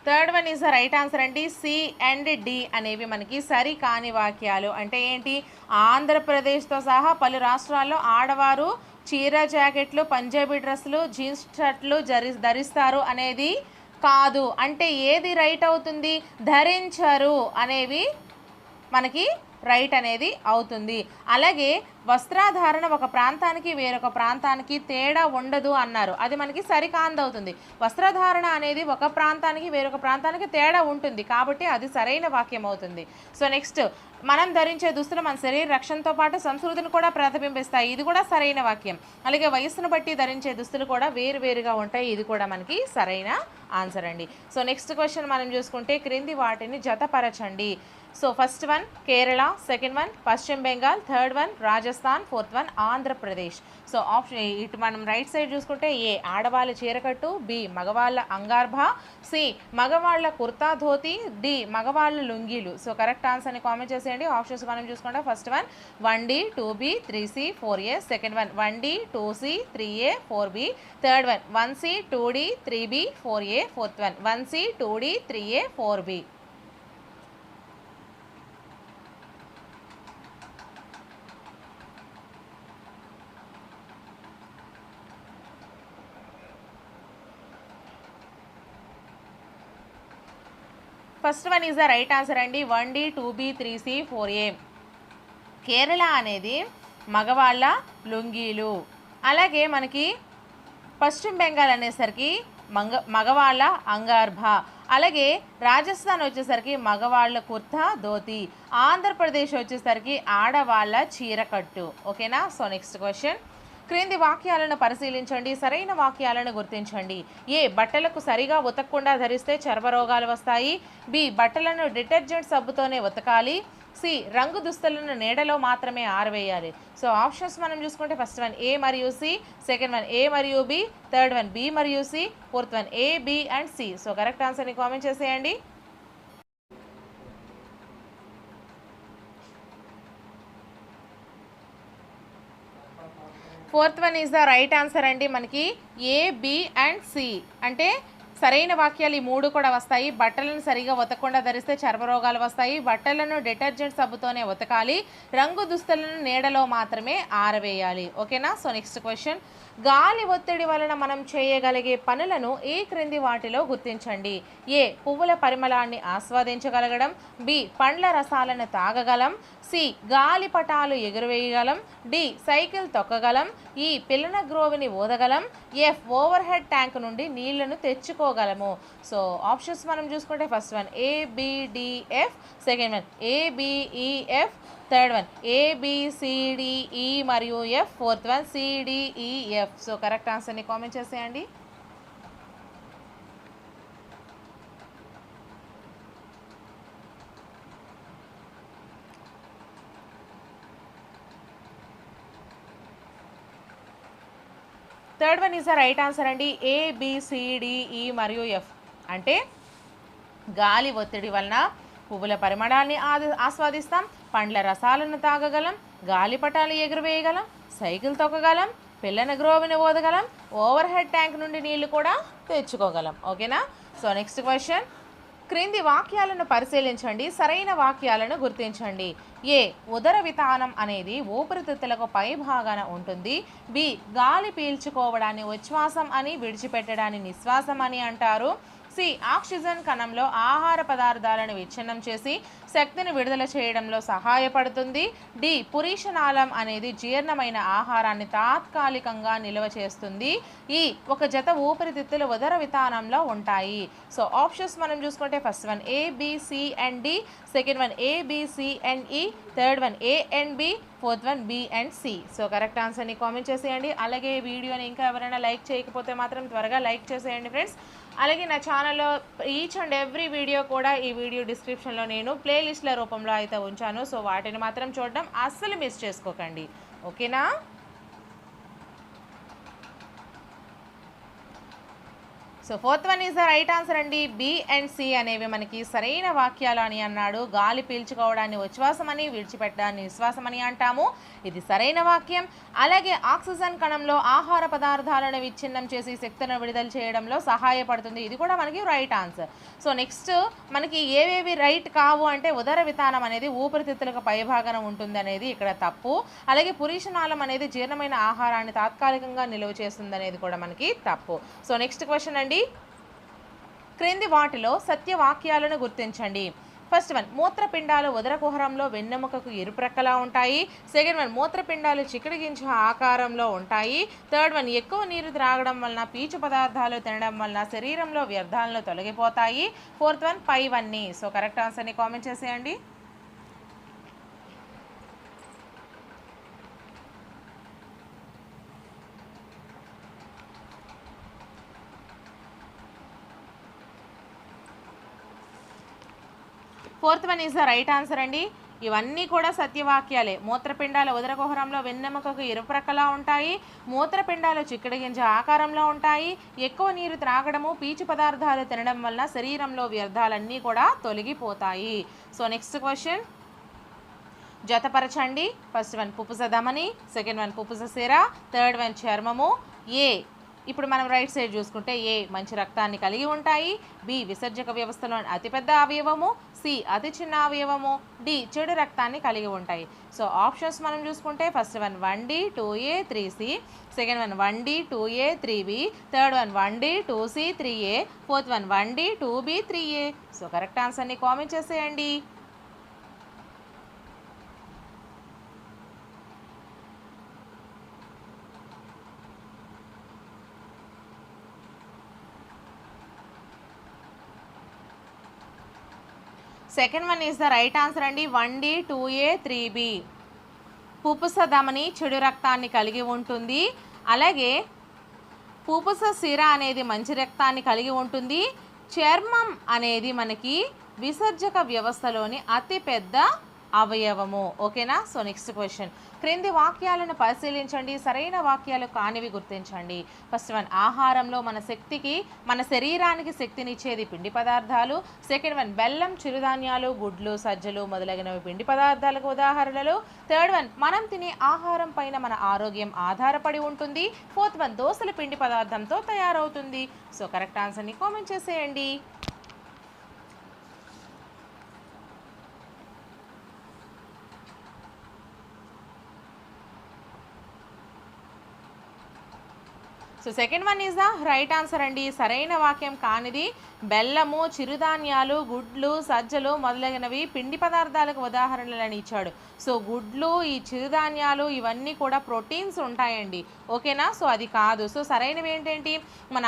Third one is the right answer అండి. C and D అనేవి మనకి సరి కాని వాక్యాలు. అంటే ఏంటి, ఆంధ్రప్రదేశ్తో సహా పలు రాష్ట్రాల్లో ఆడవారు చీర, జాకెట్లు, పంజాబీ డ్రెస్సులు, జీన్స్ షర్ట్లు ధరిస్తారు అనేది కాదు. అంటే ఏది రైట్ అవుతుంది, ధరించరు అనేవి మనకి రైట్ అనేది అవుతుంది. అలాగే వస్త్రధారణ ఒక ప్రాంతానికి వేరొక ప్రాంతానికి తేడా ఉండదు అన్నారు, అది మనకి సరికాందవుతుంది. వస్త్రధారణ అనేది ఒక ప్రాంతానికి వేరొక ప్రాంతానికి తేడా ఉంటుంది కాబట్టి అది సరైన వాక్యం అవుతుంది. సో నెక్స్ట్, మనం ధరించే దుస్తులు మన శరీర రక్షణతో పాటు సంస్కృతిని కూడా ప్రతిబింబిస్తాయి, ఇది కూడా సరైన వాక్యం. అలాగే వయస్సును బట్టి ధరించే దుస్తులు కూడా వేరువేరుగా ఉంటాయి, ఇది కూడా మనకి సరైన ఆన్సర్ అండి. సో నెక్స్ట్ క్వశ్చన్ మనం చూసుకుంటే, క్రింది వాటిని జతపరచండి. So first one Kerala, second one పశ్చిమ Bengal, third one Rajasthan, fourth one Andhra Pradesh. So option ఇటు మనం రైట్ సైడ్ చూసుకుంటే, ఏ ఆడవాళ్ళ చీరకట్టు, బి మగవాళ్ళ అంగార్భ, సి మగవాళ్ళ కుర్తా ధోతి, డి మగవాళ్ళ లుంగీలు. సో కరెక్ట్ ఆన్సర్ని కామెంట్ చేసేయండి. ఆప్షన్స్ మనం చూసుకుంటే first one 1D 2B 3C 4A, second one 1D 2C 3A 4B, third one 1C 2D 3B 4A, fourth one 1C 2D 3A 4B. First one is the right answer అండి. 1D 2B 3C 4A. Kerala అనేది మగవాళ్ళ లుంగీలు. అలాగే మనకి పశ్చిమ బెంగాల్ అనేసరికి మగవాళ్ళ అంగార్భ. అలాగే రాజస్థాన్ వచ్చేసరికి మగవాళ్ళ కుర్తా ధోతి. ఆంధ్రప్రదేశ్ వచ్చేసరికి ఆడవాళ్ళ చీరకట్టు. ఓకేనా. సో నెక్స్ట్ క్వశ్చన్, క్రింది వాక్యాలను పరిశీలించండి, సరైన వాక్యాలను గుర్తించండి. ఏ బట్టలకు సరిగా ఉతకకుండా ధరిస్తే చర్మరోగాలు వస్తాయి. బి బట్టలను డిటర్జెంట్ సబ్బుతోనే ఉతకాలి. సి రంగు దుస్తులను నీడలో మాత్రమే ఆరవేయాలి. సో ఆప్షన్స్ మనం చూసుకుంటే ఫస్ట్ వన్ ఏ మరియు సి, సెకండ్ వన్ ఏ మరియు బి, థర్డ్ వన్ బి మరియు C, fourth one A, B and C. So correct ఆన్సర్ని కామెంట్ చేసేయండి. Fourth one is the right answer అండి. మనకి ఏ, బి అండ్ సి అంటే సరైన వాక్యాలు ఈ మూడు కూడా వస్తాయి. బట్టలను సరిగా ఉతకకుండా ధరిస్తే చర్మరోగాలు వస్తాయి. బట్టలను డిటర్జెంట్ సబ్బుతోనే ఉతకాలి. రంగు దుస్తులను నీడలో మాత్రమే ఆరవేయాలి. ఓకేనా. సో నెక్స్ట్ క్వశ్చన్, గాలి ఒత్తిడి వలన మనం చేయగలిగే పనులను ఈ క్రింది వాటిలో గుర్తించండి. ఏ పువ్వుల పరిమళాన్ని ఆస్వాదించగలగడం, బి పండ్ల రసాలను తాగగలం, సి గాలిపటాలు ఎగురవేయగలం, డి సైకిల్ తొక్కగలం, ఈ పిల్లన గ్రోవిని ఊదగలం, ఎఫ్ ఓవర్ హెడ్ ట్యాంక్ నుండి నీళ్లను తెచ్చుకోగలము. సో ఆప్షన్స్ మనం చూసుకుంటే first one ABDF, second one ABEF, third one ABCDE మరియు F, fourth one CDEF. So correct ఆన్సర్ని కామెంట్ చేసేయండి. Third one is the right answer అండి. ABCDE మరియు F అంటే గాలి ఒత్తిడి వలన పువ్వుల పరిమళాన్ని ఆస్వాదిస్తాం, పండ్ల రసాలను తాగగలం, గాలిపటాలు ఎగురవేయగలం, సైకిల్ తొక్కగలం, పిల్లన గ్రోవిని ఓదగలం, ఓవర్ హెడ్ ట్యాంక్ నుండి నీళ్లు కూడా తెచ్చుకోగలం. ఓకేనా? సో నెక్స్ట్ క్వశ్చన్, క్రింది వాక్యాలను పరిశీలించండి, సరైన వాక్యాలను గుర్తించండి. ఏ, ఉదర వితానం అనేది ఊపిరితిత్తులకు పై భాగాన ఉంటుంది. బి, గాలి పీల్చుకోవడాన్ని ఉచ్ఛ్వాసం అని, విడిచిపెట్టడాన్ని నిశ్వాసం అని అంటారు. సి, ఆక్సిజన్ కణంలో ఆహార పదార్థాలను విచ్ఛిన్నం చేసి శక్తిని విడుదల చేయడంలో సహాయపడుతుంది. డి, పురీషనాళం అనేది జీర్ణమైన ఆహారాన్ని తాత్కాలికంగా నిల్వ చేస్తుంది. ఈ, ఒక జత ఊపిరితిత్తులు ఉదర వితానంలో ఉంటాయి. సో ఆప్షన్స్ మనం చూసుకుంటే first one A, B, C and D, second one A, B, C and E, third one A and B, fourth one B and C. So correct ఆన్సర్ని కామెంట్ చేసేయండి. అలాగే వీడియోని ఇంకా ఎవరైనా లైక్ చేయకపోతే మాత్రం త్వరగా లైక్ చేసేయండి ఫ్రెండ్స్. అలాగే నా ఛానల్లో ఈచ్ అండ్ ఎవ్రీ వీడియో కూడా ఈ వీడియో డిస్క్రిప్షన్లో నేను ప్లేలిస్ట్ల రూపంలో అయితే ఉంచాను. సో వాటిని మాత్రం చూడడం అస్సలు మిస్ చేసుకోకండి. ఓకేనా? So fourth one is the right answer అండి. బి అండ్ సి అనేవి మనకి సరైన వాక్యాలు అని అన్నాడు. గాలి పీల్చుకోవడాన్ని ఉచ్ఛ్వాసం అని, విడిచిపెట్టడాన్ని నిశ్వాసం అని అంటాము. ఇది సరైన వాక్యం. అలాగే ఆక్సిజన్ కణంలో ఆహార పదార్థాలను విచ్ఛిన్నం చేసి శక్తిని విడుదల చేయడంలో సహాయపడుతుంది. ఇది కూడా మనకి రైట్ ఆన్సర్. సో నెక్స్ట్ మనకి ఏవేవి రైట్ కావు అంటే ఉదర వితానం అనేది ఊపిరితిత్తులకు పైభాగన ఉంటుంది అనేది ఇక్కడ తప్పు. అలాగే పురీషనాళం అనేది జీర్ణమైన ఆహారాన్ని తాత్కాలికంగా నిల్వ చేస్తుంది అనేది కూడా మనకి తప్పు. సో నెక్స్ట్ క్వశ్చన్ అండి, క్రింది వాటిలో సత్యవాక్యాలను గుర్తించండి. ఫస్ట్ వన్, మూత్రపిండాలు ఉదర కుహరంలో వెన్నెముకకు ఇరుప్రక్కలా ఉంటాయి. సెకండ్ వన్, మూత్రపిండాలు చిక్కుడు గింజ ఆకారంలో ఉంటాయి. థర్డ్ వన్, ఎక్కువ నీరు త్రాగడం వలన, పీచు పదార్థాలు తినడం వలన శరీరంలో వ్యర్థాలను తొలగిపోతాయి. ఫోర్త్ వన్, పైవన్నీ. సో కరెక్ట్ ఆన్సర్ని కామెంట్ చేసేయండి. Fourth one is the right answer అండి. ఇవన్నీ కూడా సత్యవాక్యాలే. మూత్రపిండాలు ఉదర కుహరంలో వెన్నెముకకు ఇరుప్రక్కలా ఉంటాయి. మూత్రపిండాలు చిక్కుడు గింజ ఆకారంలో ఉంటాయి. ఎక్కువ నీరు త్రాగడము, పీచు పదార్థాలు తినడం వలన శరీరంలో వ్యర్థాలన్నీ కూడా తొలగిపోతాయి. సో నెక్స్ట్ క్వశ్చన్, జతపరచండి. ఫస్ట్ వన్ పుపుస ధమని, సెకండ్ వన్ పుపుస సిర, థర్డ్ వన్ చర్మము. ఏ, ఇప్పుడు మనం రైట్ సైడ్ చూసుకుంటే ఏ, మంచి రక్తాన్ని కలిగి ఉంటాయి. బి, విసర్జక వ్యవస్థలోని అతిపెద్ద అవయవము. సి, అతి చిన్న అవయవము. డి, చెడు రక్తాన్ని కలిగి ఉంటాయి. సో ఆప్షన్స్ మనం చూసుకుంటే first one 1D 2A 3C, second one 1D 2A 3B, third one 1D 2C 3A, fourth one 1D 2B 3A. So correct ఆన్సర్ని కామెంట్ చేసేయండి. Second one is the right answer అండి. 1D 2A 3B. పుపుస ధమని చెడు రక్తాన్ని కలిగి ఉంటుంది. అలాగే పుపుస సిర అనేది మంచి రక్తాన్ని కలిగి ఉంటుంది. చర్మం అనేది మనకి విసర్జక వ్యవస్థలోని అతిపెద్ద అవయవము. ఓకేనా? సో నెక్స్ట్ క్వశ్చన్, క్రింది వాక్యాలను పరిశీలించండి, సరైన వాక్యాలు కానివి గుర్తించండి. ఫస్ట్ వన్, ఆహారంలో మన శరీరానికి శక్తినిచ్చేది పిండి పదార్థాలు. సెకండ్ వన్, బెల్లం, చిరుధాన్యాలు, గుడ్లు, సజ్జలు మొదలగినవి పిండి పదార్థాలకు ఉదాహరణలు. థర్డ్ వన్, మనం తినే ఆహారం పైన మన ఆరోగ్యం ఆధారపడి ఉంటుంది. ఫోర్త్ వన్, దోసల పిండి పదార్థంతో తయారవుతుంది. సో కరెక్ట్ ఆన్సర్ని కామెంట్ చేసేయండి. So second one is the right answer అండి. సరైన వాక్యం కానిది బెల్లము, చిరుధాన్యాలు, గుడ్లు, సజ్జలు మొదలైనవి పిండి పదార్థాలకు ఉదాహరణలని ఇచ్చాడు. సో గుడ్లు, ఈ చిరుధాన్యాలు ఇవన్నీ కూడా ప్రోటీన్స్ ఉంటాయండి. ఓకేనా? సో అది కాదు. సో సరైనవి ఏంటంటి, మన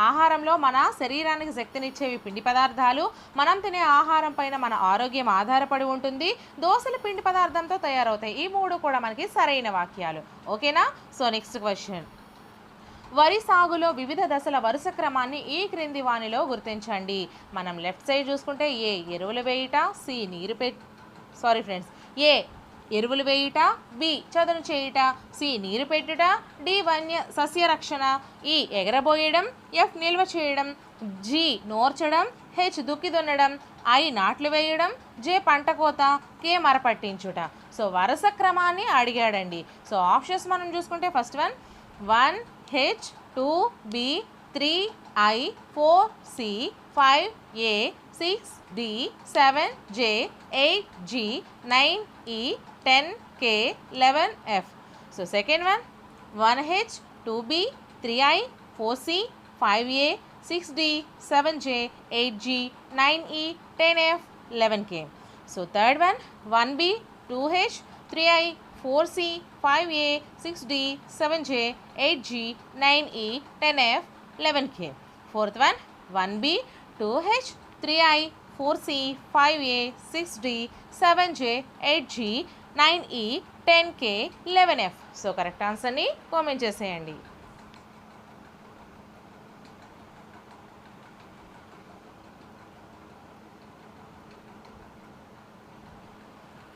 ఆహారంలో మన శరీరానికి శక్తినిచ్చేవి పిండి పదార్థాలు. మనం తినే ఆహారం పైన మన ఆరోగ్యం ఆధారపడి ఉంటుంది. దోసలు పిండి పదార్థంతో తయారవుతాయి. ఈ మూడు కూడా మనకి సరైన వాక్యాలు. ఓకేనా? సో నెక్స్ట్ క్వశ్చన్, వరి సాగులో వివిధ దశల వరుస క్రమాన్ని ఈ క్రింది వానిలో గుర్తించండి. మనం లెఫ్ట్ సైడ్ చూసుకుంటే ఏ, ఎరువులు వేయుట, సి, ఏ, ఎరువులు వేయుట, బి, చదును చేయుట, సి, నీరు పెట్టుట, డి, సస్య రక్షణ, ఈ, ఎగరబోయడం, ఎఫ్, నిల్వ చేయడం, జి నోర్చడం, హెచ్ దుక్కి దున్నడం, ఐ నాట్లు వేయడం, జే పంట కోత, కే మరపట్టించుట. సో వరుస క్రమాన్ని అడిగాడండి. సో ఆప్షన్స్ మనం చూసుకుంటే first one 1H 2B 3I 4C 5A 6D 7J 8G 9E 10K 11F. So second one 1H 2B 3I 4C 5A 6D 7J 8G 9E 10F 11K. So third one 1B 2H 3I 4C 5A 6D 7J 8G 9E 10F 11K. Fourth one 1B 2H 3I 4C 5A 6D 7J 8G 9E 10K 11F. So correct ఆన్సర్ని comment చేసేయండి.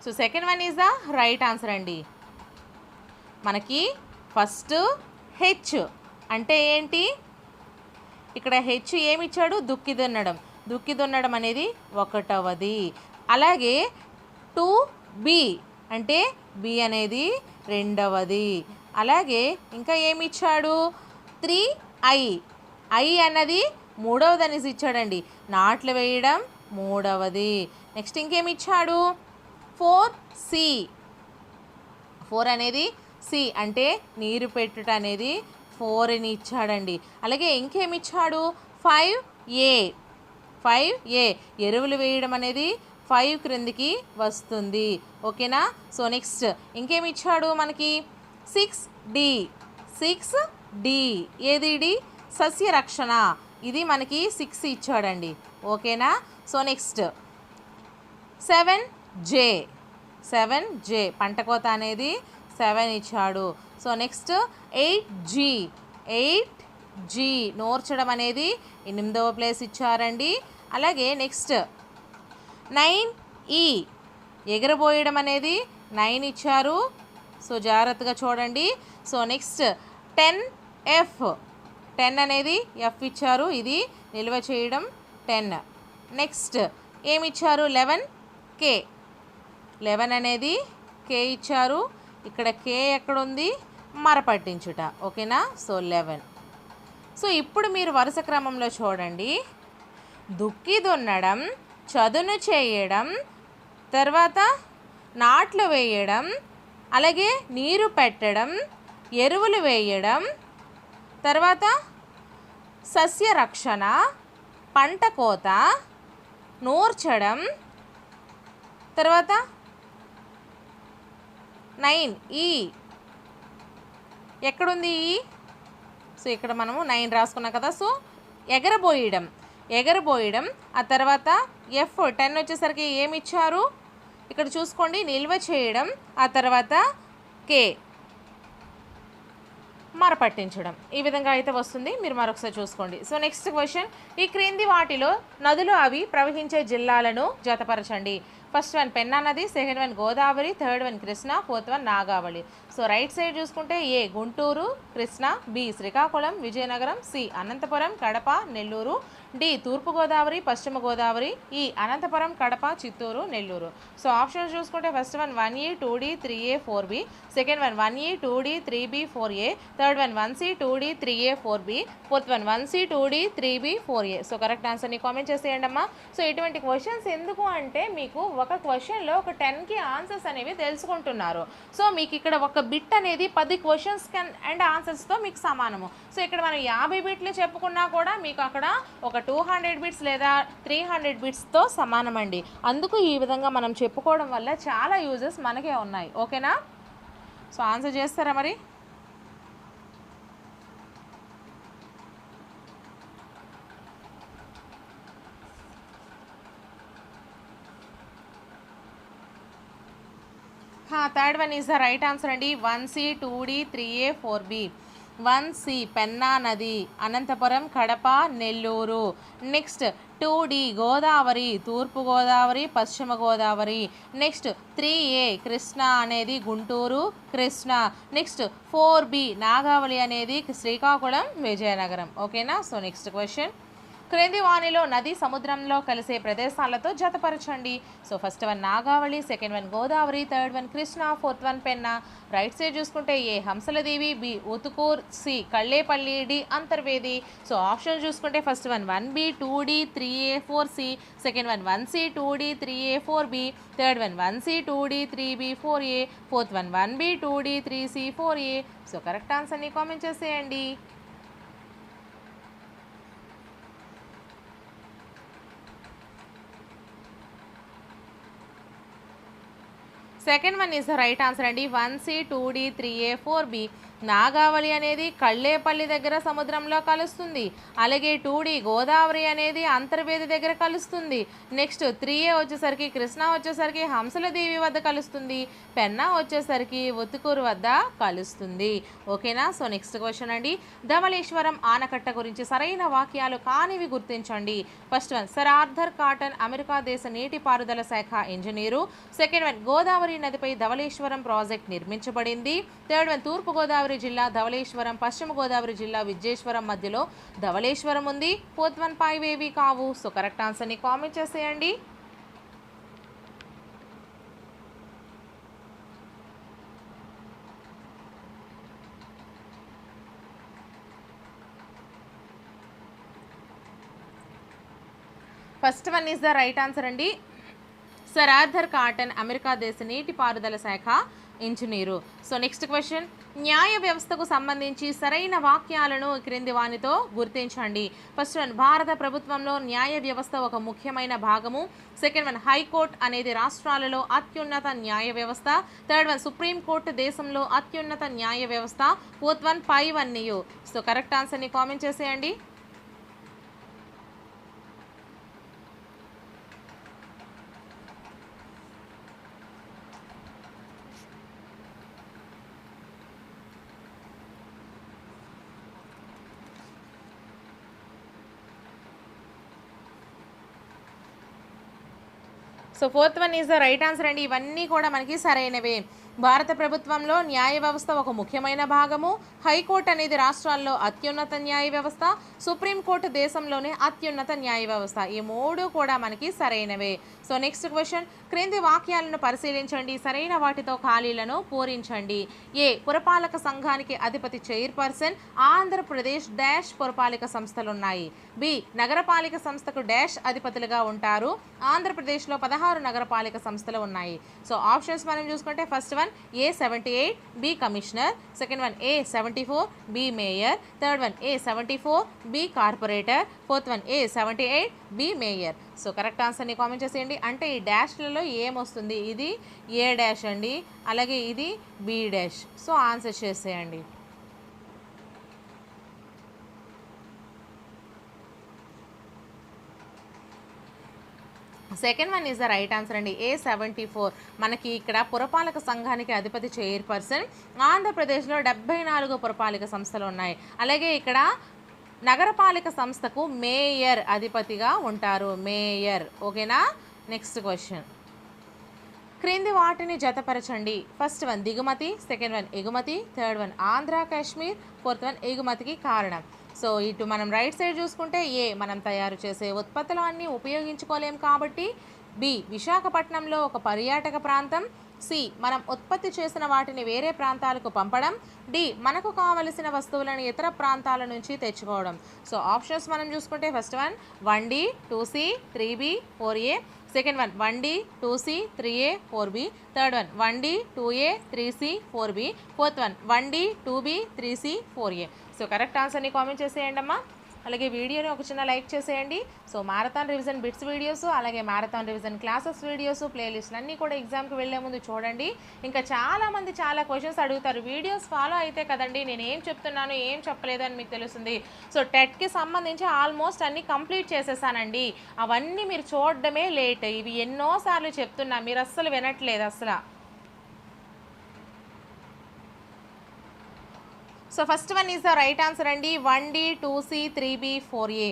So second one is the right answer అండి. మనకి first H అంటే ఏంటి, ఇక్కడ H ఏమి ఇచ్చాడు, దుక్కి దున్నడం. దుక్కి దున్నడం అనేది ఒకటవది. అలాగే 2B అంటే బి అనేది రెండవది. అలాగే ఇంకా ఏమి ఇచ్చాడు, 3I ఐ అన్నది మూడవది అనేసి ఇచ్చాడండి. నాట్లు వేయడం మూడవది. నెక్స్ట్ ఇంకేమి ఇచ్చాడు, 4C 4 అనేది సి అంటే నీరు పెట్టుట అనేది 4ని ఇచ్చాడండి. అలాగే ఇంకేమి ఇచ్చాడు, 5A ఎరువులు వేయడం అనేది 5 క్రిందికి వస్తుంది. ఓకేనా. సో నెక్స్ట్ ఇంకేమి ఇచ్చాడు మనకి, 6D ఏది డి, సస్యరక్షణ. ఇది మనకి 6 ఇచ్చాడండి. ఓకేనా. సో నెక్స్ట్ 7J పంట కోత అనేది 7 ఇచ్చాడు. సో నెక్స్ట్ 8G నోర్చడం అనేది 8వ ప్లేస్ ఇచ్చారండి. అలాగే నెక్స్ట్ 9E ఎగరబోయడం అనేది 9 ఇచ్చారు. సో జాగ్రత్తగా చూడండి. సో నెక్స్ట్ 10 అనేది F ఇచ్చారు, ఇది నిల్వ చేయడం 10. నెక్స్ట్ ఏమి ఇచ్చారు, 11 అనేది K ఇచ్చారు. ఇక్కడ K ఎక్కడుంది, మరపట్టించుట. ఓకేనా. సో 11. సో ఇప్పుడు మీరు వరుస క్రమంలో చూడండి, దుక్కి దున్నడం, చదును చేయడం, తర్వాత నాట్లు వేయడం, అలాగే నీరు పెట్టడం, ఎరువులు వేయడం, తర్వాత సస్యరక్షణ, పంట కోత, నూర్చడం, తర్వాత 9E ఎక్కడుంది ఈ, సో ఇక్కడ మనము 9 రాసుకున్నాం కదా. సో ఎగరబోయడం, ఆ తర్వాత F 10 వచ్చేసరికి ఏమి ఇచ్చారు, ఇక్కడ చూసుకోండి, నిల్వ చేయడం, ఆ తర్వాత K మరపట్టించడం. ఈ విధంగా అయితే వస్తుంది. మీరు మరొకసారి చూసుకోండి. సో నెక్స్ట్ క్వశ్చన్, ఈ క్రింది వాటిలో నదులు అవి ప్రవహించే జిల్లాలను జతపరచండి. ఫస్ట్ వన్ పెన్నా నది, second one Godavari, third one Krishna, fourth one Nagavali. So right side చూసుకుంటే A Guntur, Krishna, B Srikakulam, Vizianagaram, C Anantapuram, Kadapa, Nellore, D తూర్పుగోదావరి, పశ్చిమ Godavari, E Anantapuram, Kadapa, Chittoor, Nellore. So options చూసుకుంటే first one 1E 2D 3A 4B, second one 1E 2D 3B 4A, third one 1C 2D 3A 4B, fourth one 1C 2D 3B 4A. So correct ఆన్సర్ని comment చేసేయండి అమ్మా. So ఇటువంటి questions ఎందుకు అంటే మీకు ఒక క్వశ్చన్లో ఒక 10కి ఆన్సర్స్ అనేవి తెలుసుకుంటున్నారు. సో మీకు ఇక్కడ ఒక బిట్ అనేది 10 క్వశ్చన్స్ అండ్ ఆన్సర్స్తో మీకు సమానము. సో ఇక్కడ మనం 50 బిట్లు చెప్పుకున్నా కూడా మీకు అక్కడ ఒక 200 బిట్స్ లేదా 300 బిట్స్తో సమానం అండి. అందుకు ఈ విధంగా మనం చెప్పుకోవడం వల్ల చాలా యూజెస్ మనకే ఉన్నాయి. ఓకేనా. సో ఆన్సర్ చేస్తారా మరి. Third one is the right answer అండి. 1C 2D 3A 4B. 1C Penna నది, అనంతపురం, కడప, నెల్లూరు. నెక్స్ట్ 2D గోదావరి, తూర్పు గోదావరి, పశ్చిమ గోదావరి. నెక్స్ట్ 3A కృష్ణ అనేది గుంటూరు, కృష్ణ. నెక్స్ట్ 4B నాగావళి అనేది శ్రీకాకుళం, విజయనగరం. ఓకేనా. సో నెక్స్ట్ క్వశ్చన్, క్రింది వాణిలో నది సముద్రంలో కలిసే ప్రదేశాలతో జతపరచండి. So first one Nagavali, second one Godavari, third one Krishna, fourth one Penna. Right side చూసుకుంటే A Hamsaladevi, B Uthukur, C Kallepalli, D Antarvedi. So option చూసుకుంటే first one 1B, 2D, 3A, 4C, second one 1C, 2D, 3A, 4B, third one 1C, 2D, 3B, 4A, fourth one 1B, 2D, 3C, 4A. So correct ఆన్సర్ని comment చేసేయండి. Second one is the right answer అండి. 1C, 2D, 3A, 4B. Nagavali అనేది కళ్ళేపల్లి దగ్గర సముద్రంలో కలుస్తుంది. అలాగే 2D Godavari అనేది అంతర్వేది దగ్గర కలుస్తుంది. నెక్స్ట్ 3A వచ్చేసరికి కృష్ణా వచ్చేసరికి హంసలదేవి వద్ద కలుస్తుంది. పెన్నా వచ్చేసరికి ఉతుకూరు వద్ద కలుస్తుంది. ఓకేనా? సో నెక్స్ట్ క్వశ్చన్ అండి. ధవళేశ్వరం ఆనకట్ట గురించి సరైన వాక్యాలు కానివి గుర్తించండి. First one sir Arthur cotton America దేశ నీటిపారుదల శాఖ ఇంజనీరు. సెకండ్ వన్ గోదావరి నదిపై ధవళేశ్వరం ప్రాజెక్ట్ నిర్మించబడింది. థర్డ్ వన్ తూర్పు గోదావరి జిల్లా ధవళేశ్వరం, పశ్చిమ గోదావరి జిల్లా విజయేశ్వరం మధ్యలో ధవళేశ్వరం ఉంది. ఫోర్త్ వన్ పైవేవి కావు. సో కరెక్ట్ ఆన్సర్ని కామెంట్ చేసేయండి. First one is the right answer అండి. సర్ ఆర్థర్ కాటన్ అమెరికా దేశ నీటిపారుదల శాఖ ఇంజనీరు. So next question. న్యాయ వ్యవస్థకు సంబంధించి సరైన వాక్యాలను క్రింది వానితో గుర్తించండి. ఫస్ట్ వన్ భారత ప్రభుత్వంలో న్యాయ వ్యవస్థ ఒక ముఖ్యమైన భాగము. సెకండ్ వన్ హైకోర్టు అనేది రాష్ట్రాలలో అత్యున్నత న్యాయ వ్యవస్థ. థర్డ్ వన్ సుప్రీంకోర్టు దేశంలో అత్యున్నత న్యాయ వ్యవస్థ. ఫోర్త్ వన్ పైవన్నీయు. సో కరెక్ట్ ఆన్సర్ని కామెంట్ చేసేయండి. So fourth one is the right answer అండి. ఇవన్నీ కూడా మనకి సరైనవే. భారత ప్రభుత్వంలో న్యాయ వ్యవస్థ ఒక ముఖ్యమైన భాగము. హైకోర్టు అనేది రాష్ట్రాల్లో అత్యున్నత న్యాయ వ్యవస్థ. సుప్రీంకోర్టు దేశంలోనే అత్యున్నత న్యాయ వ్యవస్థ. ఈ మూడు కూడా మనకి సరైనవే. So next question. క్రింది వాక్యాలను పరిశీలించండి. సరైన వాటితో ఖాళీలను పూరించండి. ఏ పురపాలక సంఘానికి అధిపతి చైర్పర్సన్. ఆంధ్రప్రదేశ్ డాష్ పురపాలక సంస్థలు ఉన్నాయి. బి నగరపాలిక సంస్థకు డాష్ అధిపతులుగా ఉంటారు. ఆంధ్రప్రదేశ్లో 16 నగరపాలిక సంస్థలు ఉన్నాయి. సో ఆప్షన్స్ మనం చూసుకుంటే first one A78, B commissioner. Second one A74, B mayor. Third one A74, B corporator. Fourth one A78, B mayor. So correct ఆన్సర్ని కామెంట్ చేసేయండి. అంటే ఈ డాష్లలో ఏమొస్తుంది? ఇది A డాష్ అండి, అలాగే ఇది B డాష్. సో ఆన్సర్ చేసేయండి. Second one is the right answer అండి. A74 మనకి ఇక్కడ పురపాలక సంఘానికి అధిపతి చైర్పర్సన్. ఆంధ్రప్రదేశ్లో 74 పురపాలక సంస్థలు ఉన్నాయి. అలాగే ఇక్కడ నగరపాలిక సంస్థకు మేయర్ అధిపతిగా ఉంటారు. మేయర్. ఓకేనా? Next question. క్రింది వాటిని జతపరచండి. ఫస్ట్ వన్ దిగుమతి, సెకండ్ వన్ ఎగుమతి, third one Andhra Kashmir, fourth one ఎగుమతికి కారణం. సో ఇటు మనం రైట్ సైడ్ చూసుకుంటే ఏ మనం తయారు చేసే ఉత్పత్తులు అన్నీ ఉపయోగించుకోలేం కాబట్టి. బి విశాఖపట్నంలో ఒక పర్యాటక ప్రాంతం. సి మనం ఉత్పత్తి చేసిన వాటిని వేరే ప్రాంతాలకు పంపడం. డి మనకు కావలసిన వస్తువులను ఇతర ప్రాంతాల నుంచి తెచ్చుకోవడం. సో ఆప్షన్స్ మనం చూసుకుంటే first one 1D, 2C, 3B, 4A. Second one 1D, 2C, 3A, 4B. Third one 1D, 2A, 3C, 4B. Fourth one 1D, 2B, 3C, 4A. So correct ఆన్సర్ని కామెంట్ చేసేయండి అమ్మా. అలాగే వీడియోని ఒక చిన్న లైక్ చేసేయండి. So marathon revision bits videos, అలాగే marathon revision classes videos, ప్లేలిస్ట్లు అన్నీ కూడా ఎగ్జామ్కి వెళ్ళే ముందు చూడండి. ఇంకా చాలామంది చాలా క్వశ్చన్స్ అడుగుతారు. వీడియోస్ ఫాలో అయితే కదండి నేను ఏం చెప్తున్నాను ఏం చెప్పలేదు అని మీకు తెలుస్తుంది. సో టెట్కి సంబంధించి ఆల్మోస్ట్ అన్నీ కంప్లీట్ చేసేసానండి. అవన్నీ మీరు చూడడమే లేట్. ఇవి ఎన్నోసార్లు చెప్తున్నా, మీరు అస్సలు వినట్లేదు అసలు. So first one is the right answer అండి. 1D, 2C, 3B, 4A.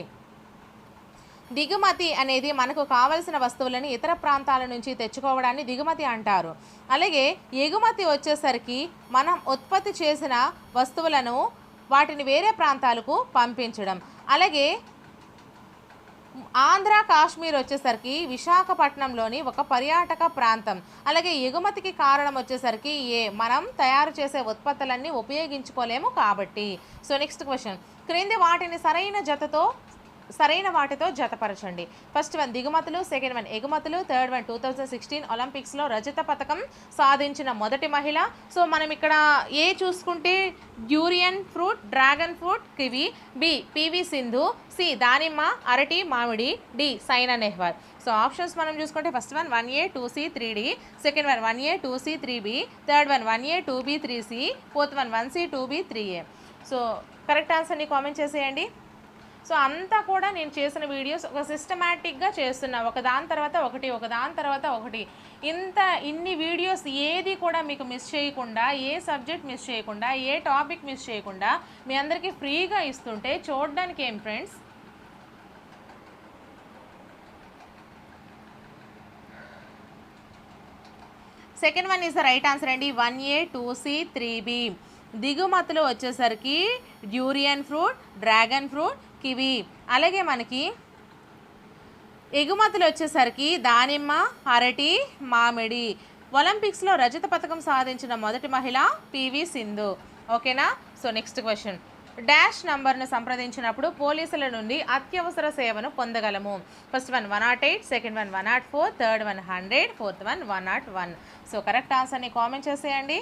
దిగుమతి అనేది మనకు కావలసిన వస్తువులను ఇతర ప్రాంతాల నుంచి తెచ్చుకోవడాన్ని దిగుమతి అంటారు. అలాగే ఎగుమతి వచ్చేసరికి మనం ఉత్పత్తి చేసిన వస్తువులను వాటిని వేరే ప్రాంతాలకు పంపించడం. అలాగే ఆంధ్ర కాశ్మీర్ వచ్చేసరికి విశాఖపట్నంలోని ఒక పర్యాటక ప్రాంతం. అలాగే ఎగుమతికి కారణం వచ్చేసరికి మనం తయారు చేసే ఉత్పత్తులన్నీ ఉపయోగించుకోలేము కాబట్టి. సో నెక్స్ట్ క్వశ్చన్, క్రింది వాటిని సరైన వాటితో జతపరచండి. ఫస్ట్ వన్ దిగుమతులు, సెకండ్ వన్ ఎగుమతులు, థర్డ్ వన్ 2016 ఒలింపిక్స్లో రజత పథకం సాధించిన మొదటి మహిళ. సో మనం ఇక్కడ ఏ చూసుకుంటే durian fruit, dragon fruit, kiwi, B PV Sindhu, C దానిమ్మ, అరటి, మామిడి, D Saina Nehwal. So options మనం చూసుకుంటే first one 1A 2C 3D, second one 1A 2C 3B, third one 1A 2B 3C, fourth one 1C 2B 3A. So correct ఆన్సర్ని comment చేసేయండి. So అంతా కూడా నేను చేసిన వీడియోస్ ఒక సిస్టమేటిక్గా చేస్తున్నా, ఒకదాని తర్వాత ఒకటి. ఇన్ని వీడియోస్ ఏది కూడా మీకు మిస్ చేయకుండా, ఏ సబ్జెక్ట్ మిస్ చేయకుండా, ఏ టాపిక్ మిస్ చేయకుండా మీ అందరికీ ఫ్రీగా ఇస్తుంటే చూడడానికి ఏం friends. Second one is the right answer అండి, 1A 2C 3B. దిగుమతులు వచ్చేసరికి durian fruit, dragon fruit, kiwi. అలాగే మనకి ఎగుమతులు వచ్చేసరికి దానిమ్మ, అరటి, మామిడి. ఒలింపిక్స్లో రజత పథకం సాధించిన మొదటి మహిళ పివి సింధు. ఓకేనా. సో నెక్స్ట్ క్వశ్చన్, డాష్ నంబర్ను సంప్రదించినప్పుడు పోలీసుల నుండి అత్యవసర సేవను పొందగలము. First one 108, second one 104, third one 100, fourth one 101. So correct ఆన్సర్ని కామెంట్ చేసేయండి.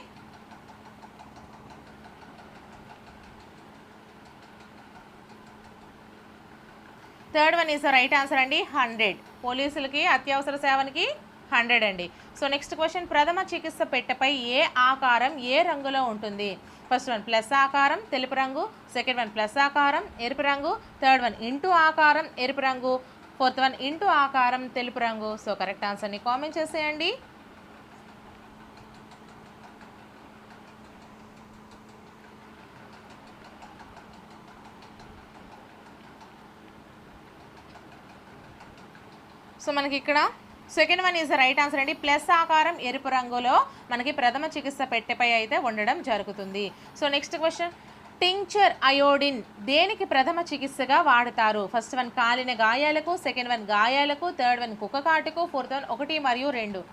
Third one is the right answer అండి, 100. పోలీసులకి అత్యవసర సేవనికి 100 అండి. సో నెక్స్ట్ క్వశ్చన్, ప్రథమ చికిత్స పెట్టెపై ఏ ఆకారం ఏ రంగులో ఉంటుంది. ఫస్ట్ వన్ ప్లస్ ఆకారం తెలుపు రంగు, సెకండ్ వన్ ప్లస్ ఆకారం ఎరుపు రంగు, థర్డ్ వన్ ఇంటూ ఆకారం ఎరుపు రంగు, ఫోర్త్ వన్ ఇంటూ ఆకారం తెలుపు రంగు. సో కరెక్ట్ ఆన్సర్ని కామెంట్ చేసేయండి. సో మనకి ఇక్కడ second one is the right answer అండి, ప్లస్ ఆకారం ఎరుపు రంగులో మనకి ప్రథమ చికిత్స పెట్టెపై అయితే ఉండడం జరుగుతుంది. So next question, tincture iodine దేనికి ప్రథమ చికిత్సగా వాడతారు. ఫస్ట్ వన్ కాలిన గాయాలకు, సెకండ్ వన్ గాయాలకు, థర్డ్ వన్ కుక్క కాటుకు, ఫోర్త్ వన్ 1 మరియు 2.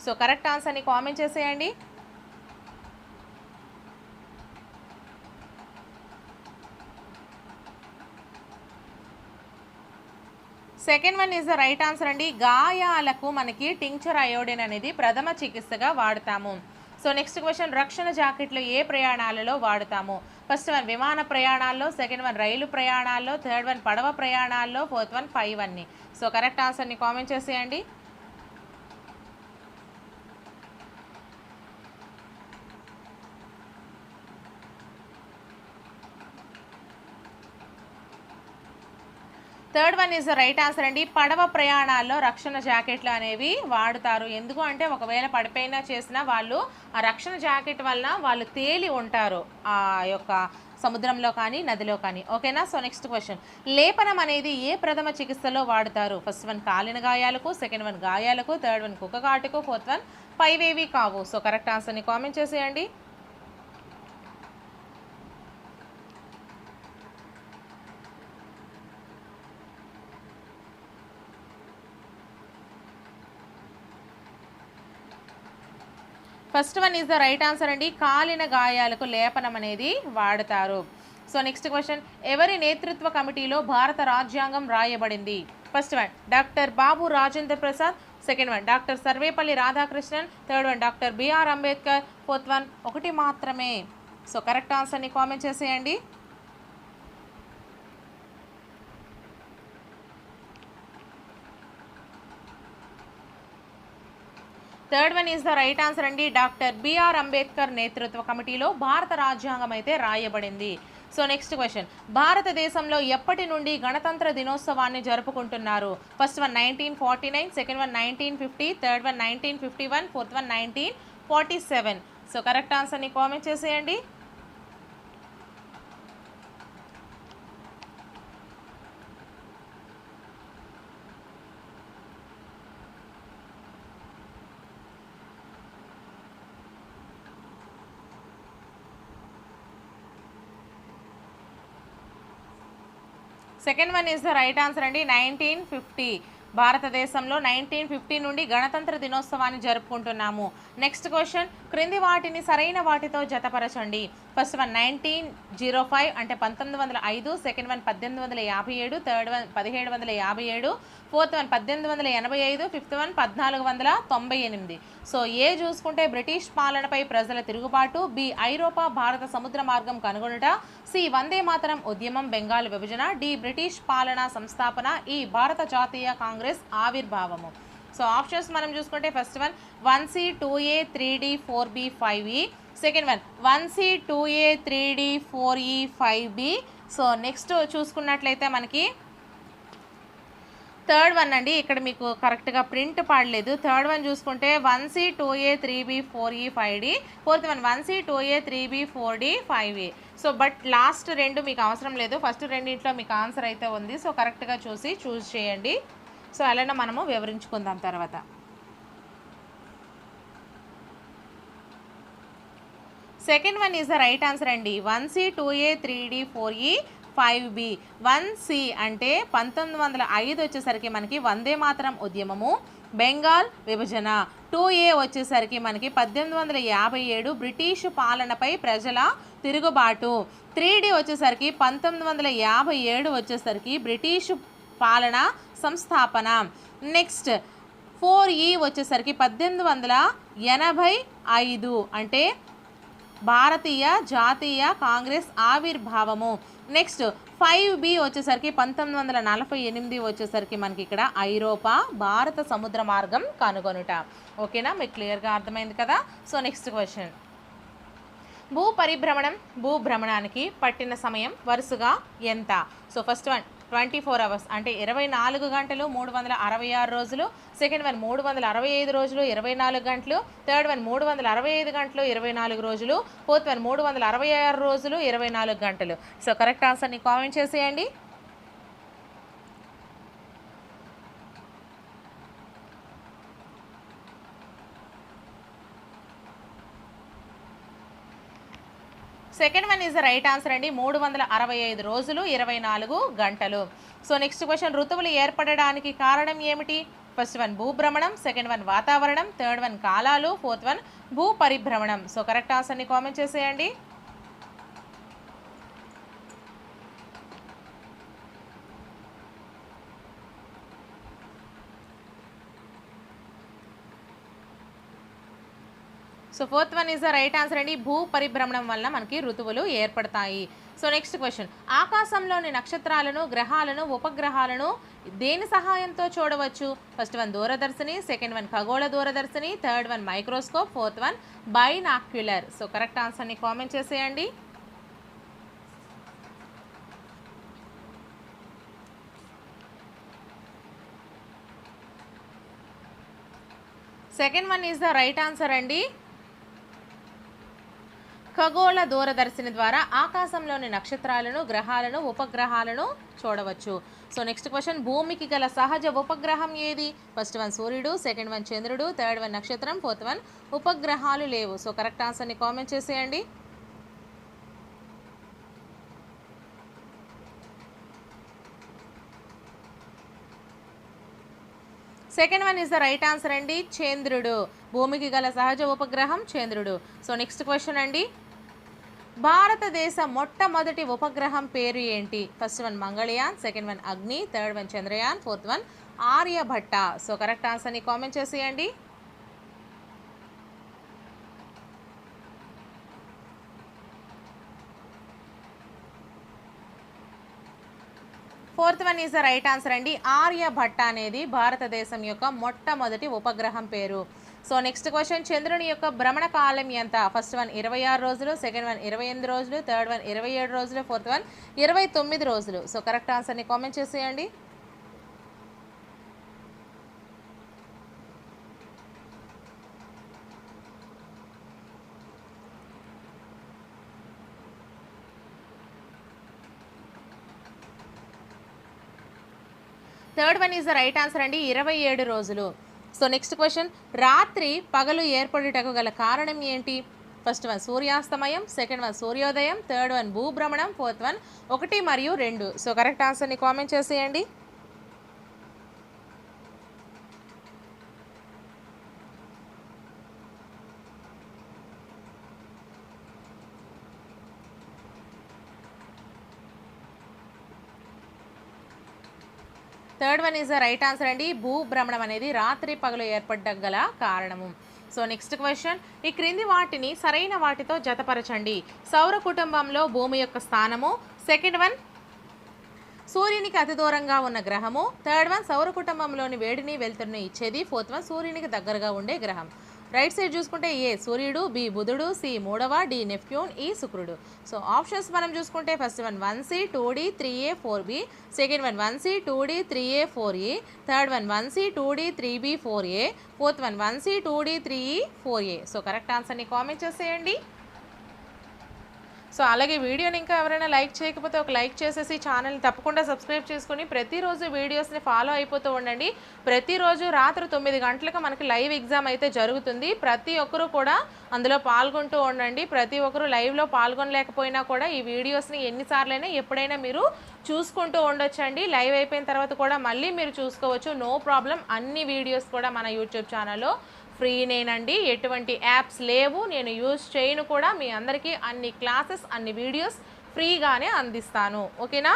సో కరెక్ట్ ఆన్సర్ని కామెంట్ చేసేయండి. Second one is the right answer అండి, గాయాలకు మనకి టింక్చర్ అయోడిన్ అనేది ప్రథమ చికిత్సగా వాడతాము. సో నెక్స్ట్ క్వశ్చన్, రక్షణ జాకెట్లు ఏ ప్రయాణాలలో వాడతాము. ఫస్ట్ వన్ విమాన ప్రయాణాల్లో, సెకండ్ వన్ రైలు ప్రయాణాల్లో, థర్డ్ వన్ పడవ ప్రయాణాల్లో, ఫోర్త్ వన్ 5 సో కరెక్ట్ ఆన్సర్ని కామెంట్ చేసేయండి. Third one is the right answer అండి, పడవ ప్రయాణాల్లో రక్షణ జాకెట్లు అనేవి వాడుతారు. ఎందుకు అంటే ఒకవేళ పడిపోయినా చేసినా వాళ్ళు ఆ రక్షణ జాకెట్ వలన వాళ్ళు తేలి ఉంటారు ఆ యొక్క సముద్రంలో కానీ నదిలో కానీ. ఓకేనా. సో నెక్స్ట్ క్వశ్చన్, లేపనం అనేది ఏ ప్రథమ చికిత్సలో వాడతారు. ఫస్ట్ వన్ కాలిన గాయాలకు, సెకండ్ వన్ గాయాలకు, థర్డ్ వన్ కుక్క కాటుకు, ఫోర్త్ వన్ 5 కావు. సో కరెక్ట్ ఆన్సర్ని కామెంట్ చేసేయండి. First one is the right answer అండి, కాలిన గాయాలకు లేపనం అనేది వాడతారు. సో నెక్స్ట్ క్వశ్చన్, ఎవరి నేతృత్వ కమిటీలో భారత రాజ్యాంగం రాయబడింది. First one doctor Babu Rajendra Prasad, second one doctor Sarvepalli Radhakrishnan, third one doctor BR Ambedkar, fourth one 1 మాత్రమే. సో కరెక్ట్ ఆన్సర్ని కామెంట్ చేసేయండి. Third one is the right answer అండి, డాక్టర్ బిఆర్ అంబేద్కర్ నేతృత్వ కమిటీలో భారత రాజ్యాంగం అయితే రాయబడింది. సో నెక్స్ట్ క్వశ్చన్, భారతదేశంలో ఎప్పటి నుండి గణతంత్ర దినోత్సవాన్ని జరుపుకుంటున్నారు. First one 1949, second one 1950, third one 1951, fourth one 1947. So correct ఆన్సర్ని కామెంట్ చేసేయండి. Second one is the right answer అండి. 1950 భారతదేశంలో 1950 నుండి గణతంత్ర దినోత్సవాన్ని జరుపుకుంటున్నాము. నెక్స్ట్ క్వశ్చన్, క్రింది వాటిని సరైన వాటితో జతపరచండి. ఫస్ట్ వన్ 1905 అంటే 1905, second one 1857, third one 1757, fourth one 1885, fifth one 1498. So A చూసుకుంటే బ్రిటిష్ పాలనపై ప్రజల తిరుగుబాటు, బి ఐరోపా భారత సముద్ర మార్గం కనుగొనుట, సి వందే మాతరం ఉద్యమం బెంగాల్ విభజన, డి బ్రిటిష్ పాలన సంస్థాపన, ఈ భారత జాతీయ కాంగ్రెస్ ఆవిర్భావము. సో ఆప్షన్స్ మనం చూసుకుంటే first one 1C 2A 3D 4B 5E, second one 1C 2A 3D 4E 5B. So next చూసుకున్నట్లయితే మనకి థర్డ్ వన్ అండి, ఇక్కడ మీకు కరెక్ట్గా ప్రింట్ పడలేదు. థర్డ్ వన్ చూసుకుంటే 1C 2A 3B 4E 5D, fourth one 1C 2A 3B 4D 5A. So but last రెండు మీకు అవసరం లేదు, ఫస్ట్ రెండింటిలో మీకు ఆన్సర్ అయితే ఉంది. సో కరెక్ట్గా చూస్ చేయండి. సో అలానే మనము వివరించుకుందాం తర్వాత. Second one is the right answer అండి. 1C 2A 3D 4E 5B. 1C అంటే 1905 వచ్చేసరికి మనకి వందే మాతరం ఉద్యమము బెంగాల్ విభజన, 2A వచ్చేసరికి మనకి 1857 బ్రిటిష్ పాలనపై ప్రజల తిరుగుబాటు, 3D వచ్చేసరికి 1957 వచ్చేసరికి బ్రిటిష్ పాలన సంస్థాపన, నెక్స్ట్ 4E వచ్చేసరికి 1885 అంటే భారతీయ జాతీయ కాంగ్రెస్ ఆవిర్భావము, నెక్స్ట్ 5B వచ్చేసరికి 1948 వచ్చేసరికి మనకి ఇక్కడ ఐరోపా భారత సముద్ర మార్గం కనుగొనుట. ఓకేనా, మీకు క్లియర్గా అర్థమైంది కదా. సో నెక్స్ట్ క్వశ్చన్, భూభ్రమణానికి పట్టిన సమయం వరుసగా ఎంత? సో ఫస్ట్ వన్ 24 అవర్స్ అంటే 24 గంటలు 366 రోజులు, సెకండ్ వన్ 365 రోజులు 24 గంటలు, థర్డ్ వన్ 365 గంటలు 24 రోజులు, ఫోర్త్ వన్ 366 రోజులు 24 గంటలు. సో కరెక్ట్ ఆన్సర్ని కామెంట్ చేసేయండి. Second one is the right answer అండి. 365 రోజులు 24 గంటలు. సో నెక్స్ట్ క్వశ్చన్, ఋతువులు ఏర్పడడానికి కారణం ఏమిటి? ఫస్ట్ వన్ భూభ్రమణం, సెకండ్ వన్ వాతావరణం, థర్డ్ వన్ కాలాలు, ఫోర్త్ వన్ భూ పరిభ్రమణం. సో కరెక్ట్ ఆన్సర్ని కామెంట్ చేసేయండి. So fourth one is the right answer అండి. భూ పరిభ్రమణం వల్ల మనకి ఋతువులు ఏర్పడతాయి. సో నెక్స్ట్ క్వశ్చన్, ఆకాశంలోని నక్షత్రాలను, గ్రహాలను, ఉపగ్రహాలను దేని సహాయంతో చూడవచ్చు? ఫస్ట్ వన్ దూరదర్శిని, సెకండ్ వన్ ఖగోళ దూరదర్శిని, third one microscope, fourth one binocular. So correct ఆన్సర్ని కామెంట్ చేసేయండి. Second one is the right answer అండి. ఖగోళ దూరదర్శిని ద్వారా ఆకాశంలోని నక్షత్రాలను, గ్రహాలను, ఉపగ్రహాలను చూడవచ్చు. సో నెక్స్ట్ క్వశ్చన్, భూమికి గల సహజ ఉపగ్రహం ఏది? ఫస్ట్ వన్ సూర్యుడు, సెకండ్ వన్ చంద్రుడు, థర్డ్ వన్ నక్షత్రం, ఫోర్త్ వన్ ఉపగ్రహాలు లేవు. సో కరెక్ట్ ఆన్సర్ని కామెంట్ చేసేయండి. Second one is the right answer అండి. చంద్రుడు, భూమికి గల సహజ ఉపగ్రహం చంద్రుడు. సో నెక్స్ట్ క్వశ్చన్ అండి, భారతదేశ మొట్టమొదటి ఉపగ్రహం పేరు ఏంటి? First one Mangalyaan, second one Agni, third one Chandrayaan, fourth one Aryabhata. So correct ఆన్సర్ని కామెంట్ చేసేయండి. Fourth one is the right answer అండి. ఆర్యభట్ట అనేది భారతదేశం యొక్క మొట్టమొదటి ఉపగ్రహం పేరు. సో నెక్స్ట్ క్వశ్చన్, చంద్రుని యొక్క భ్రమణ కాలం ఎంత? ఫస్ట్ వన్ 26 రోజులు, సెకండ్ వన్ 28 రోజులు, థర్డ్ వన్ 27 రోజులు, ఫోర్త్ వన్ 29 రోజులు. సో కరెక్ట్ ఆన్సర్ని కామెంట్ చేసేయండి. Third one is the right answer అండి. 27 రోజులు. సో నెక్స్ట్ క్వశ్చన్, రాత్రి పగలు ఏర్పడుటకు గల కారణం ఏంటి? ఫస్ట్ వన్ సూర్యాస్తమయం, సెకండ్ వన్ సూర్యోదయం, థర్డ్ వన్ భూభ్రమణం, ఫోర్త్ వన్ 1 మరియు 2. సో కరెక్ట్ ఆన్సర్ని కామెంట్ చేసేయండి. Third one is the right answer అండి. భూభ్రమణం అనేది రాత్రి పగలు ఏర్పడగల కారణము. సో నెక్స్ట్ క్వశ్చన్, ఈ క్రింది వాటిని సరైన వాటితో జతపరచండి. సౌర కుటుంబంలో భూమి యొక్క స్థానము, సెకండ్ వన్ సూర్యునికి అతి దూరంగా ఉన్న గ్రహము, థర్డ్ వన్ సౌర కుటుంబంలోని వేడిని వెలుతురుని ఇచ్చేది, ఫోర్త్ వన్ సూర్యునికి దగ్గరగా ఉండే గ్రహం. రైట్ సైడ్ చూసుకుంటే ఏ సూర్యుడు, బి బుధుడు, సి మూడవ, డి నెప్ట్యూన్, ఈ శుక్రుడు. సో ఆప్షన్స్ మనం చూసుకుంటే first one 1C 2D 3A 4B, second one 1C 2D 3A 4E, third one 1C 2D 3B 4A, fourth one 1C 2D 3E 4A. So correct ఆన్సర్ని comment చేసేయండి. So అలాగే వీడియోని ఇంకా ఎవరైనా లైక్ చేయకపోతే ఒక లైక్ చేసేసి ఛానల్ని తప్పకుండా సబ్స్క్రైబ్ చేసుకుని ప్రతిరోజు వీడియోస్ని ఫాలో అయిపోతూ ఉండండి. ప్రతిరోజు రాత్రి 9 గంటలకు మనకి లైవ్ ఎగ్జామ్ అయితే జరుగుతుంది. ప్రతి ఒక్కరూ కూడా అందులో పాల్గొంటూ ఉండండి. ప్రతి ఒక్కరూ లైవ్లో పాల్గొనలేకపోయినా కూడా ఈ వీడియోస్ని ఎన్నిసార్లైనా ఎప్పుడైనా మీరు చూసుకుంటూ ఉండొచ్చండి. లైవ్ అయిపోయిన తర్వాత కూడా మళ్ళీ మీరు చూసుకోవచ్చు, నో ప్రాబ్లం. అన్ని వీడియోస్ కూడా మన యూట్యూబ్ ఛానల్లో ఫ్రీనేనండి, ఎటువంటి యాప్స్ లేవు, నేను యూజ్ చేయను కూడా. మీ అందరికీ అన్ని క్లాసెస్ అన్ని వీడియోస్ ఫ్రీగానే అందిస్తాను. ఓకేనా?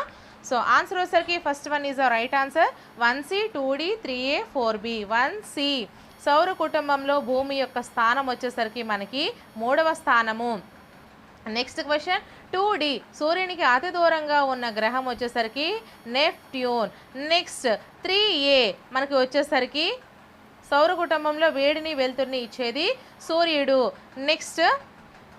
సో ఆన్సర్ వచ్చేసరికి first one is the right answer. 1C 2D 3A 4B. 1C సౌర కుటుంబంలో భూమి యొక్క స్థానం వచ్చేసరికి మనకి 3వ స్థానము. నెక్స్ట్ క్వశ్చన్ 2D సూర్యునికి అతి దూరంగా ఉన్న గ్రహం వచ్చేసరికి నెప్ట్యూన్. నెక్స్ట్ 3A మనకి వచ్చేసరికి సౌర కుటుంబంలో వేడిని వెలుతురుని ఇచ్చేది సూర్యుడు. నెక్స్ట్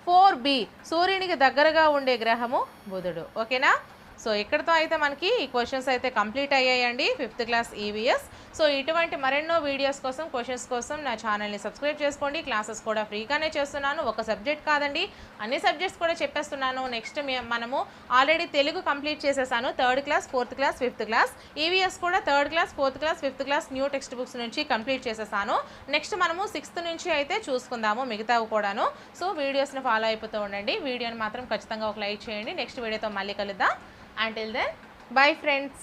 4B సూర్యునికి దగ్గరగా ఉండే గ్రహము బుధుడు. ఓకేనా? సో ఇక్కడతో అయితే మనకి ఈ క్వశ్చన్స్ అయితే కంప్లీట్ అయ్యాయండి 5th క్లాస్ EVS. సో ఇటువంటి మరెన్నో వీడియోస్ కోసం క్వశ్చన్స్ కోసం నా ఛానల్ని సబ్స్క్రైబ్ చేసుకోండి. క్లాసెస్ కూడా ఫ్రీగానే చేస్తున్నాను. ఒక సబ్జెక్ట్ కాదండి, అన్ని సబ్జెక్ట్స్ కూడా చెప్పేస్తున్నాను. నెక్స్ట్ మనము ఆల్రెడీ తెలుగు కంప్లీట్ చేసేసాను. 3rd class 4th class 5th class EVS కూడా 3rd class 4th class 5th class new text books నుంచి కంప్లీట్ చేసేసాను. నెక్స్ట్ మనము 6th నుంచి అయితే చూసుకుందాము మిగతావి కూడాను. సో వీడియోస్ని ఫాలో అయిపోతూ ఉండండి. వీడియోని మాత్రం ఖచ్చితంగా ఒక లైక్ చేయండి. నెక్స్ట్ వీడియోతో మళ్ళీ కలుద్దాం. Until then, bye friends.